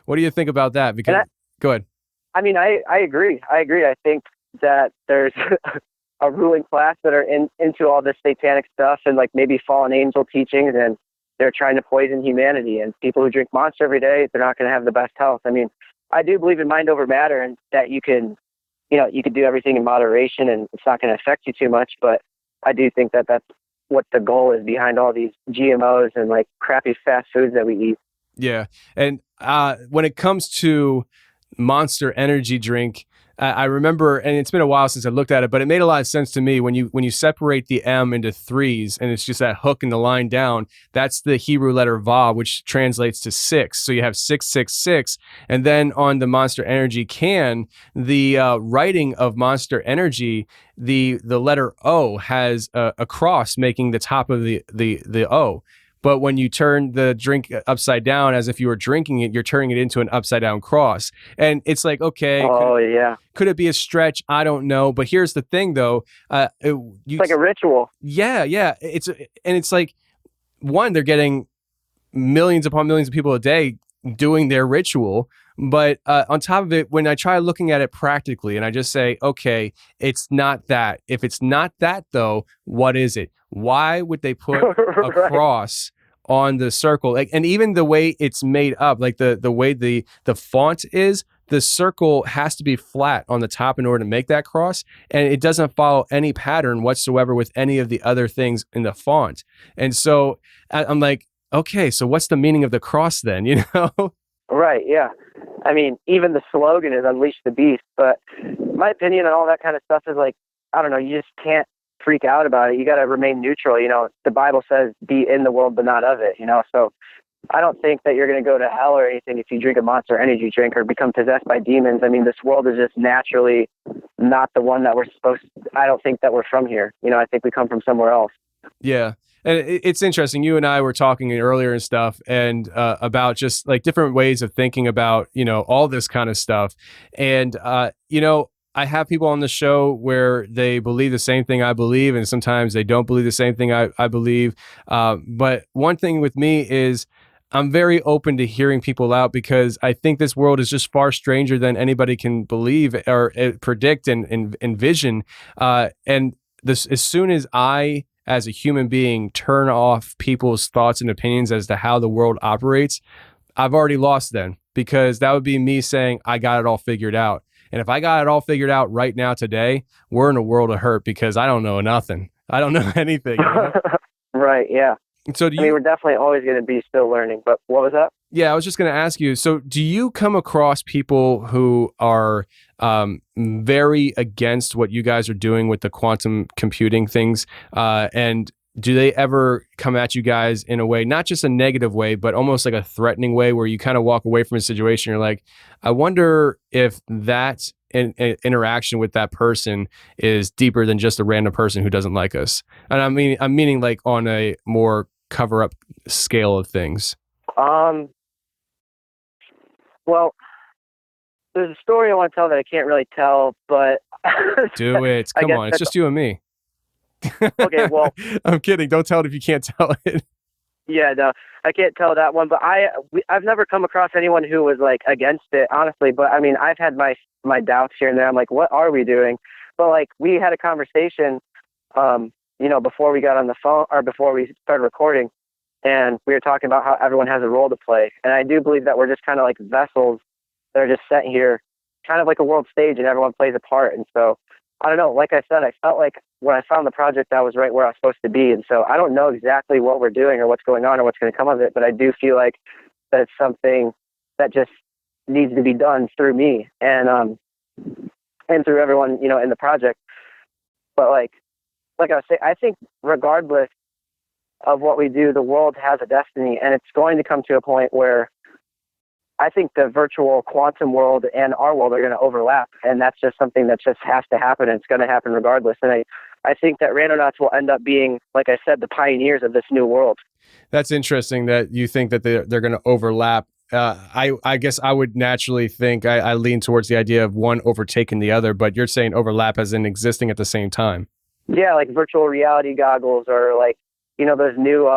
S7: What do you think about that? Because go ahead.
S8: I mean, I agree. I think that there's a ruling class that are into all this satanic stuff and like maybe fallen angel teachings, and they're trying to poison humanity. And people who drink Monster every day, they're not going to have the best health. I mean, I do believe in mind over matter, and that you can do everything in moderation and it's not going to affect you too much. But I do think that that's what the goal is behind all these GMOs and like crappy fast foods that we eat.
S7: Yeah. And when it comes to Monster energy drink, I remember, and it's been a while since I looked at it, but it made a lot of sense to me when you separate the M into threes, and it's just that hook in the line down. That's the Hebrew letter Vav, which translates to 6. So you have 666, and then on the Monster Energy can, the writing of Monster Energy, the letter O has a cross making the top of the O. But when you turn the drink upside down, as if you were drinking it, you're turning it into an upside down cross. And it's like, okay, could it be a stretch? I don't know. But here's the thing, though.
S8: It's like a ritual.
S7: Yeah. It's like, one, they're getting millions upon millions of people a day doing their ritual. But on top of it, when I try looking at it practically, and I just say, okay, it's not that. If it's not that, though, what is it? Why would they put a cross on the circle? Like, and even the way it's made up, like the way the font is, the circle has to be flat on the top in order to make that cross, and it doesn't follow any pattern whatsoever with any of the other things in the font. And so I'm like, okay, so what's the meaning of the cross then? You know?
S8: Right. Yeah. I mean, even the slogan is "Unleash the Beast," but my opinion on all that kind of stuff is like, I don't know, you just can't freak out about it. You got to remain neutral. You know, the Bible says be in the world, but not of it, you know? So I don't think that you're going to go to hell or anything if you drink a Monster Energy drink or become possessed by demons. I mean, this world is just naturally not the one that we're supposed to. I don't think that we're from here. You know, I think we come from somewhere else.
S7: Yeah. And it's interesting. You and I were talking earlier and stuff, and about just like different ways of thinking about, you know, all this kind of stuff. And, you know, I have people on the show where they believe the same thing I believe, and sometimes they don't believe the same thing I believe. But one thing with me is I'm very open to hearing people out, because I think this world is just far stranger than anybody can believe or predict and envision. And this, as soon as I, as a human being, turn off people's thoughts and opinions as to how the world operates, I've already lost then, because that would be me saying I got it all figured out. And if I got it all figured out right now today, we're in a world of hurt, because I don't know nothing. I don't know anything. You know?
S8: Right. Yeah.
S7: So
S8: I mean, we're definitely always going to be still learning. But what was that?
S7: Yeah, I was just going to ask you. So do you come across people who are very against what you guys are doing with the quantum computing things? And do they ever come at you guys in a way, not just a negative way, but almost like a threatening way, where you kind of walk away from a situation, you're like, I wonder if that interaction with that person is deeper than just a random person who doesn't like us? And I'm meaning like on a more cover-up scale of things.
S8: Well, there's a story I want to tell that I can't really tell, but
S7: do it. Come on, it's just you and me.
S8: Okay, well,
S7: I'm kidding. Don't tell it if you can't tell it.
S8: Yeah, no, I can't tell that one. But I've never come across anyone who was like against it, honestly. But I mean, I've had my doubts here and there. I'm like, what are we doing? But like, we had a conversation, you know, before we got on the phone or before we started recording, and we were talking about how everyone has a role to play. And I do believe that we're just kind of like vessels that are just set here, kind of like a world stage, and everyone plays a part. And so, I don't know, like I said, I felt like when I found the project, I was right where I was supposed to be. And so I don't know exactly what we're doing or what's going on or what's going to come of it, but I do feel like that it's something that just needs to be done through me and through everyone, you know, in the project. But like I was saying, I think regardless of what we do, the world has a destiny, and it's going to come to a point where I think the virtual quantum world and our world are going to overlap, and that's just something that just has to happen, and it's going to happen regardless. And I think that Randonauts will end up being, like I said, the pioneers of this new world.
S7: That's interesting that you think that they're going to overlap. I guess I would naturally think I lean towards the idea of one overtaking the other, but you're saying overlap as in existing at the same time.
S8: Yeah, like virtual reality goggles, or like, you know, those new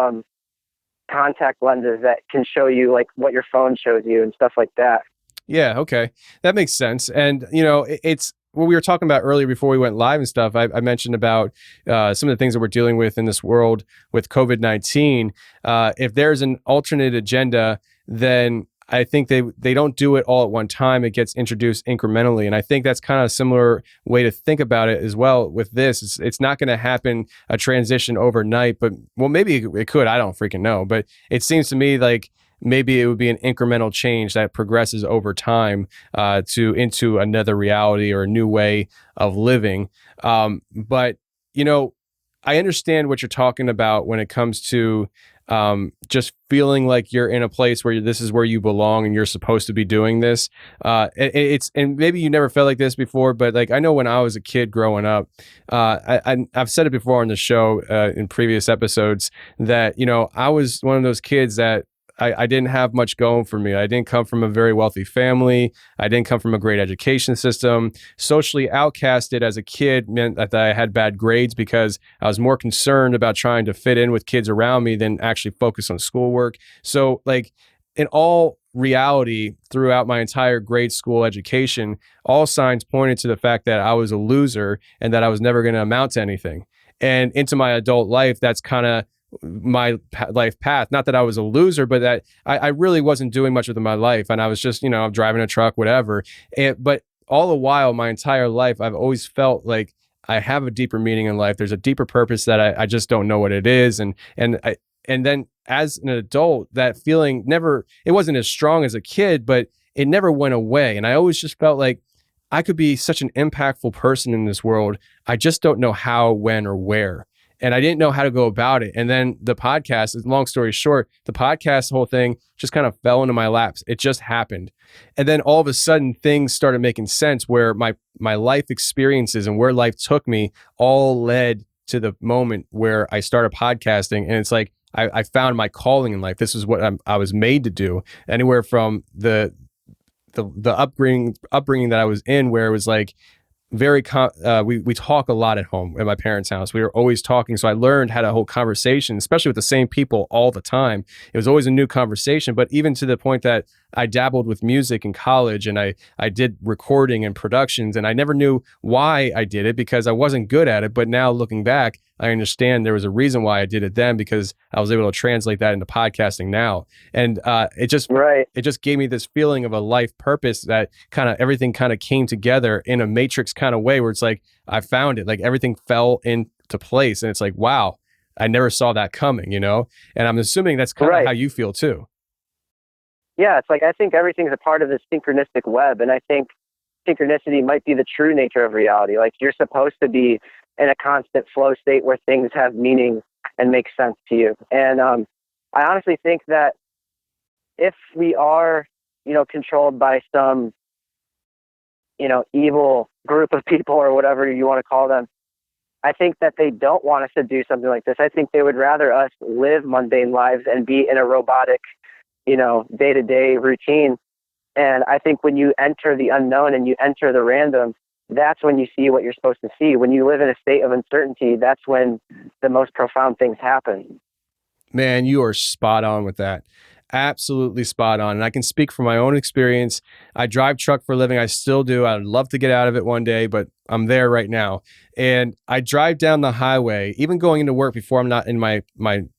S8: contact lenses that can show you like what your phone shows you and stuff like that.
S7: Yeah, okay. That makes sense. And, you know, it's what we were talking about earlier before we went live and stuff. I mentioned about some of the things that we're dealing with in this world with COVID-19. If there's an alternate agenda, then I think they don't do it all at one time. It gets introduced incrementally. And I think that's kind of a similar way to think about it as well with this. It's not going to happen a transition overnight, but well, maybe it could. I don't freaking know. But it seems to me like maybe it would be an incremental change that progresses over time into another reality or a new way of living. But I understand what you're talking about when it comes to just feeling like you're in a place where this is where you belong and you're supposed to be doing this. And maybe you never felt like this before, but like I know when I was a kid growing up, I've said it before on the show in previous episodes that I was one of those kids that I didn't have much going for me. I didn't come from a very wealthy family. I didn't come from a great education system. Socially outcasted as a kid meant that I had bad grades because I was more concerned about trying to fit in with kids around me than actually focus on schoolwork. So like in all reality, throughout my entire grade school education, all signs pointed to the fact that I was a loser and that I was never going to amount to anything. And into my adult life, that's kind of my life path. Not that I was a loser, but that I really wasn't doing much with my life. And I was just, I'm driving a truck, whatever. But all the while, my entire life, I've always felt like I have a deeper meaning in life. There's a deeper purpose that I just don't know what it is. And then as an adult, that feeling it wasn't as strong as a kid, but it never went away. And I always just felt like I could be such an impactful person in this world. I just don't know how, when, or where. And I didn't know how to go about it. And then the podcast, long story short, the podcast whole thing just kind of fell into my laps. It just happened. And then all of a sudden things started making sense where my life experiences and where life took me all led to the moment where I started podcasting. And it's like, I found my calling in life. This is what I was made to do. Anywhere from the upbringing that I was in, where it was like, we talk a lot at home at my parents' house. We were always talking. So I learned how to hold conversation, especially with the same people all the time. It was always a new conversation, but even to the point that I dabbled with music in college and I did recording and productions, and I never knew why I did it because I wasn't good at it. But now looking back, I understand there was a reason why I did it then, because I was able to translate that into podcasting now. And it just gave me this feeling of a life purpose that everything came together in a matrix kind of way where it's like, I found it, like everything fell into place. And it's like, wow, I never saw that coming, And I'm assuming that's kind of how you feel too.
S8: Yeah, it's like I think everything's a part of this synchronistic web, and I think synchronicity might be the true nature of reality. Like you're supposed to be in a constant flow state where things have meaning and make sense to you. And I honestly think that if we are, controlled by some, evil group of people or whatever you want to call them, I think that they don't want us to do something like this. I think they would rather us live mundane lives and be in a robotic, day-to-day routine. And I think when you enter the unknown and you enter the random, that's when you see what you're supposed to see. When you live in a state of uncertainty, that's when the most profound things happen.
S7: Man, you are spot on with that. Absolutely spot on. And I can speak from my own experience. I drive truck for a living. I still do. I'd love to get out of it one day, but I'm there right now. And I drive down the highway, even going into work before I'm not in my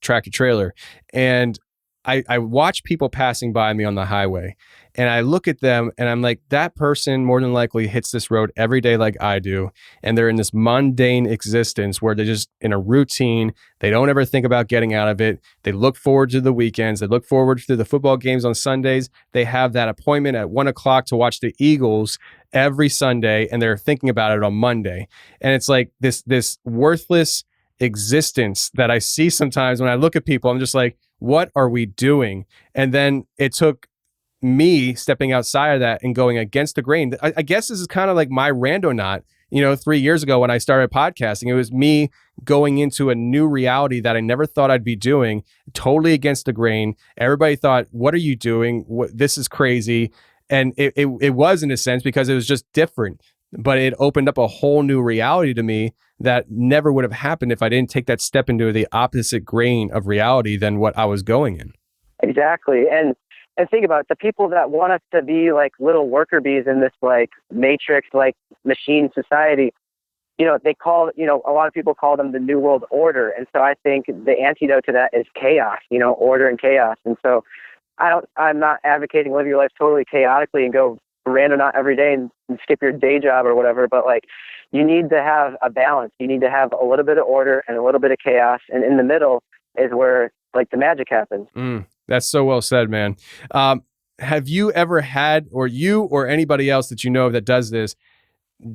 S7: tractor trailer. And I watch people passing by me on the highway, and I look at them and I'm like, that person more than likely hits this road every day like I do. And they're in this mundane existence where they're just in a routine. They don't ever think about getting out of it. They look forward to the weekends. They look forward to the football games on Sundays. They have that appointment at 1:00 to watch the Eagles every Sunday, and they're thinking about it on Monday. And it's like this worthless existence that I see sometimes when I look at people. I'm just like, what are we doing? And then it took me stepping outside of that and going against the grain. I guess this is kind of like my Randonaut, 3 years ago when I started podcasting. It was me going into a new reality that I never thought I'd be doing, totally against the grain. Everybody thought, what are you doing? This is crazy. And it was, in a sense, because it was just different. But it opened up a whole new reality to me that never would have happened if I didn't take that step into the opposite grain of reality than what I was going in.
S8: Exactly. And think about it, the people that want us to be like little worker bees in this like matrix, like machine society, they call, a lot of people call them the New World Order. And so I think the antidote to that is chaos, order and chaos. And so I'm not advocating live your life totally chaotically and go randonaut every day and skip your day job or whatever, but like you need to have a balance. You need to have a little bit of order and a little bit of chaos, and in the middle is where like the magic happens.
S7: That's so well said, man. Have you ever had, or you or anybody else that you know that does this,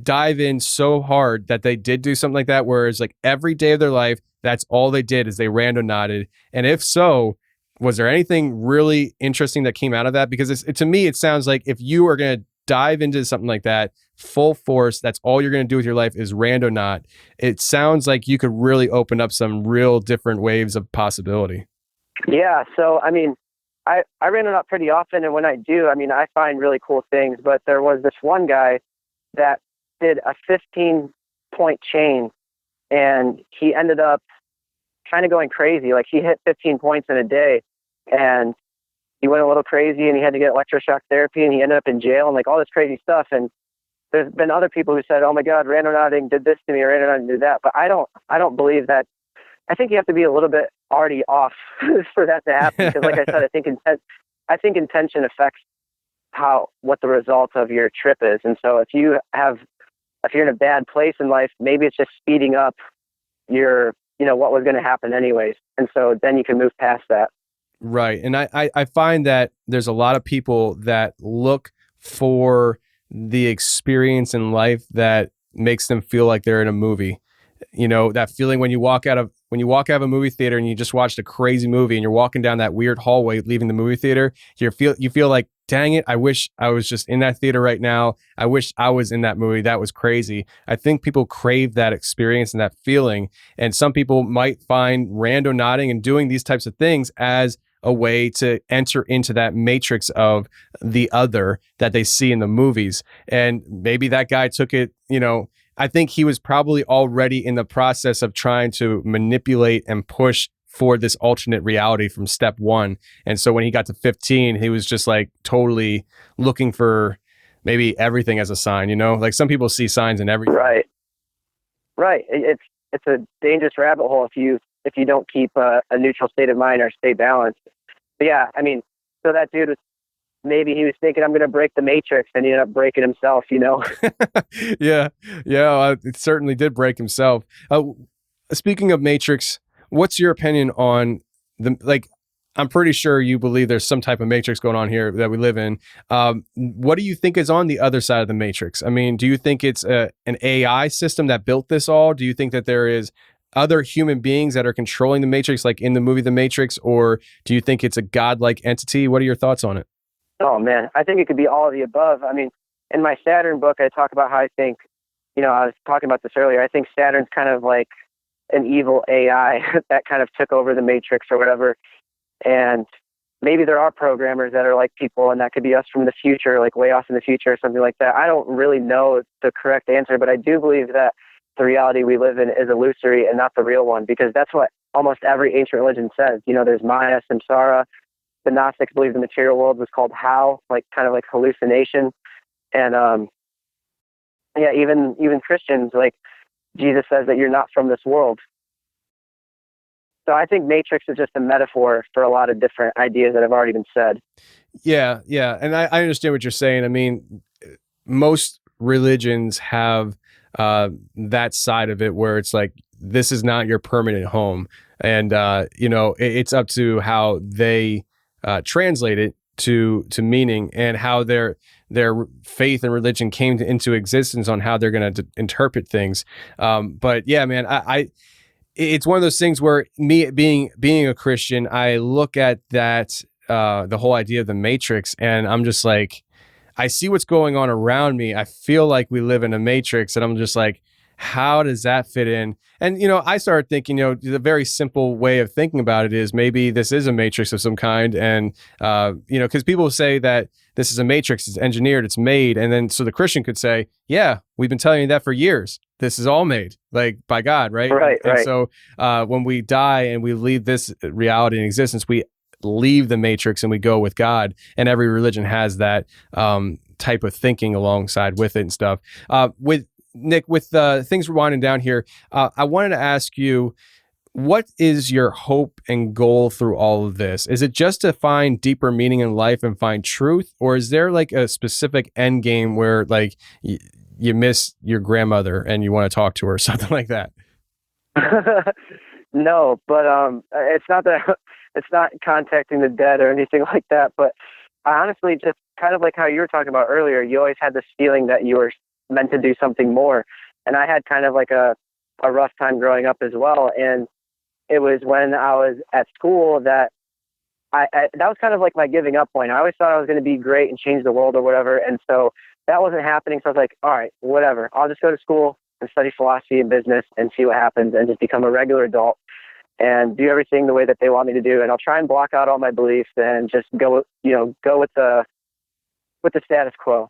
S7: dive in so hard that they did do something like that, where it's like every day of their life, that's all they did is they randonauted? And if so, was there anything really interesting that came out of that? Because to me, it sounds like if you are going to dive into something like that full force, that's all you're going to do with your life is randonaut. It sounds like you could really open up some real different waves of possibility.
S8: Yeah. So, I mean, I randonaut pretty often. And when I do, I mean, I find really cool things. But there was this one guy that did a 15-point chain, and he ended up kind of going crazy. Like, he hit 15 points in a day, and he went a little crazy, and he had to get electroshock therapy, and he ended up in jail and like all this crazy stuff. And there's been other people who said, "Oh my God, randonauting did this to me, or randonauting did that." But I don't believe that. I think you have to be a little bit already off for that to happen. Because, like I said, I think intention affects what the result of your trip is. And so if you're in a bad place in life, maybe it's just speeding up what was going to happen anyways. And so then you can move past that.
S7: Right. And I find that there's a lot of people that look for the experience in life that makes them feel like they're in a movie. You know, that feeling when you walk out of a movie theater and you just watched a crazy movie and you're walking down that weird hallway leaving the movie theater, you feel like, dang it, I wish I was just in that theater right now. I wish I was in that movie. That was crazy. I think people crave that experience and that feeling. And some people might find randonauting and doing these types of things as a way to enter into that matrix of the other that they see in the movies. And maybe that guy took it, I think he was probably already in the process of trying to manipulate and push for this alternate reality from step one. And so when he got to 15, he was just like totally looking for maybe everything as a sign, like some people see signs in everything.
S8: Right. It's a dangerous rabbit hole if you don't keep a neutral state of mind or stay balanced. But yeah, I mean, so that dude maybe he was thinking, I'm going to break the matrix, and he ended up breaking himself,
S7: Yeah. It certainly did break himself. Speaking of matrix, what's your opinion on I'm pretty sure you believe there's some type of matrix going on here that we live in. What do you think is on the other side of the matrix? I mean, do you think it's an AI system that built this all? Do you think that there is other human beings that are controlling the matrix, like in the movie The Matrix, or do you think it's a godlike entity? What are your thoughts on it?
S8: Oh man, I think it could be all of the above. I mean, in my Saturn book, I talk about how I think, I was talking about this earlier. I think Saturn's kind of like an evil AI that kind of took over the matrix or whatever. And maybe there are programmers that are like people, and that could be us from the future, like way off in the future or something like that. I don't really know the correct answer, but I do believe that the reality we live in is illusory and not the real one, because that's what almost every ancient religion says. There's Maya, Samsara. The Gnostics believe the material world was called Hao, like kind of like hallucination. And even Christians, like Jesus says that you're not from this world. So I think matrix is just a metaphor for a lot of different ideas that have already been said.
S7: Yeah. And I understand what you're saying. I mean, most religions have that side of it where it's like, this is not your permanent home. And, it's up to how they translate it to meaning, and how their faith and religion came into existence on how they're going to interpret things. But yeah, man, it's one of those things where me being a Christian, I look at that, the whole idea of the matrix, and I'm just like, I see what's going on around me. I feel like we live in a matrix, and I'm just like, how does that fit in? And, I started thinking, the very simple way of thinking about it is maybe this is a matrix of some kind. And, because people say that this is a matrix, it's engineered, it's made. And then so the Christian could say, yeah, we've been telling you that for years. This is all made like by God, right?
S8: Right.
S7: And so when we die and we leave this reality in existence, we leave the matrix and we go with God. And every religion has that type of thinking alongside with it and stuff. With Nick, with things winding down here, I wanted to ask you, what is your hope and goal through all of this? Is it just to find deeper meaning in life and find truth? Or is there like a specific end game where like you miss your grandmother and you want to talk to her or something like that?
S8: No, but it's not that it's not contacting the dead or anything like that. But I honestly just kind of like how you were talking about earlier, you always had this feeling that you were meant to do something more. And I had kind of like a rough time growing up as well. And it was when I was at school that that was kind of like my giving up point. I always thought I was going to be great and change the world or whatever. And so that wasn't happening. So I was like, all right, whatever. I'll just go to school and study philosophy and business and see what happens and just become a regular adult and do everything the way that they want me to do. And I'll try and block out all my beliefs and just go with the status quo.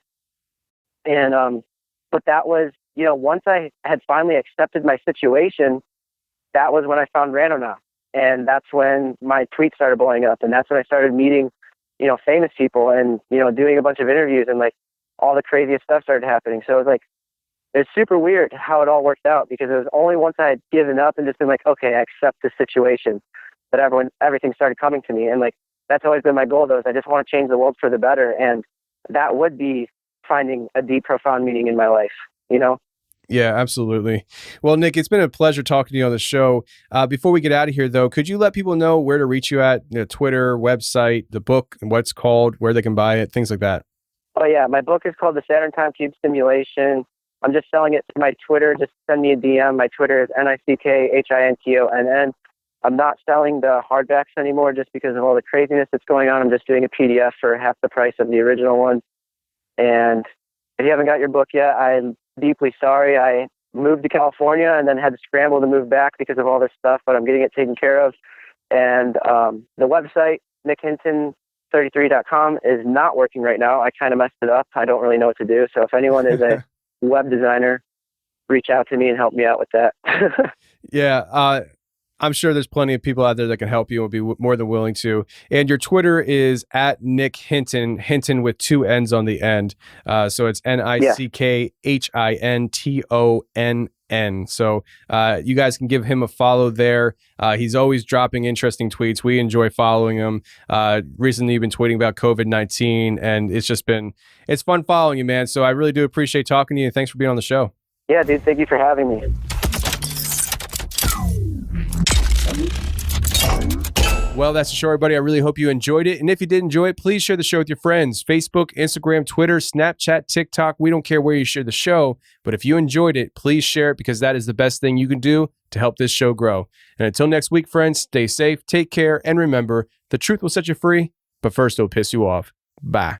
S8: And, but that was, once I had finally accepted my situation, that was when I found Randonauts. And that's when my tweets started blowing up. And that's when I started meeting, famous people and, doing a bunch of interviews and like all the craziest stuff started happening. So it was like, it's super weird how it all worked out because it was only once I had given up and just been like, okay, I accept the situation that everything started coming to me. And like, that's always been my goal though, is I just want to change the world for the better. And that would be finding a deep, profound meaning in my life,
S7: Yeah, absolutely. Well, Nick, it's been a pleasure talking to you on the show. Before we get out of here, though, could you let people know where to reach you at, Twitter, website, the book, and what it's called, where they can buy it, things like that?
S8: Oh, yeah. My book is called The Saturn Time Cube Simulation. I'm just selling it to my Twitter. Just send me a DM. My Twitter is NickHinton. I'm not selling the hardbacks anymore just because of all the craziness that's going on. I'm just doing a PDF for half the price of the original one. And if you haven't got your book yet, I'm deeply sorry. I moved to California and then had to scramble to move back because of all this stuff, but I'm getting it taken care of. And the website, nickhinton33.com, is not working right now. I kind of messed it up. I don't really know what to do. So if anyone is a web designer, reach out to me and help me out with that.
S7: Yeah. I'm sure there's plenty of people out there that can help you and will be more than willing to. And your Twitter is at Nick Hinton, Hinton with 2 N's on the end. So it's NickHinton. So you guys can give him a follow there. He's always dropping interesting tweets. We enjoy following him. Recently, you've been tweeting about COVID-19, and it's fun following you, man. So I really do appreciate talking to you. And thanks for being on the show.
S8: Yeah, dude. Thank you for having me.
S7: Well, that's the show, everybody. I really hope you enjoyed it. And if you did enjoy it, please share the show with your friends. Facebook, Instagram, Twitter, Snapchat, TikTok. We don't care where you share the show. But if you enjoyed it, please share it because that is the best thing you can do to help this show grow. And until next week, friends, stay safe, take care, and remember, the truth will set you free, but first it'll piss you off. Bye.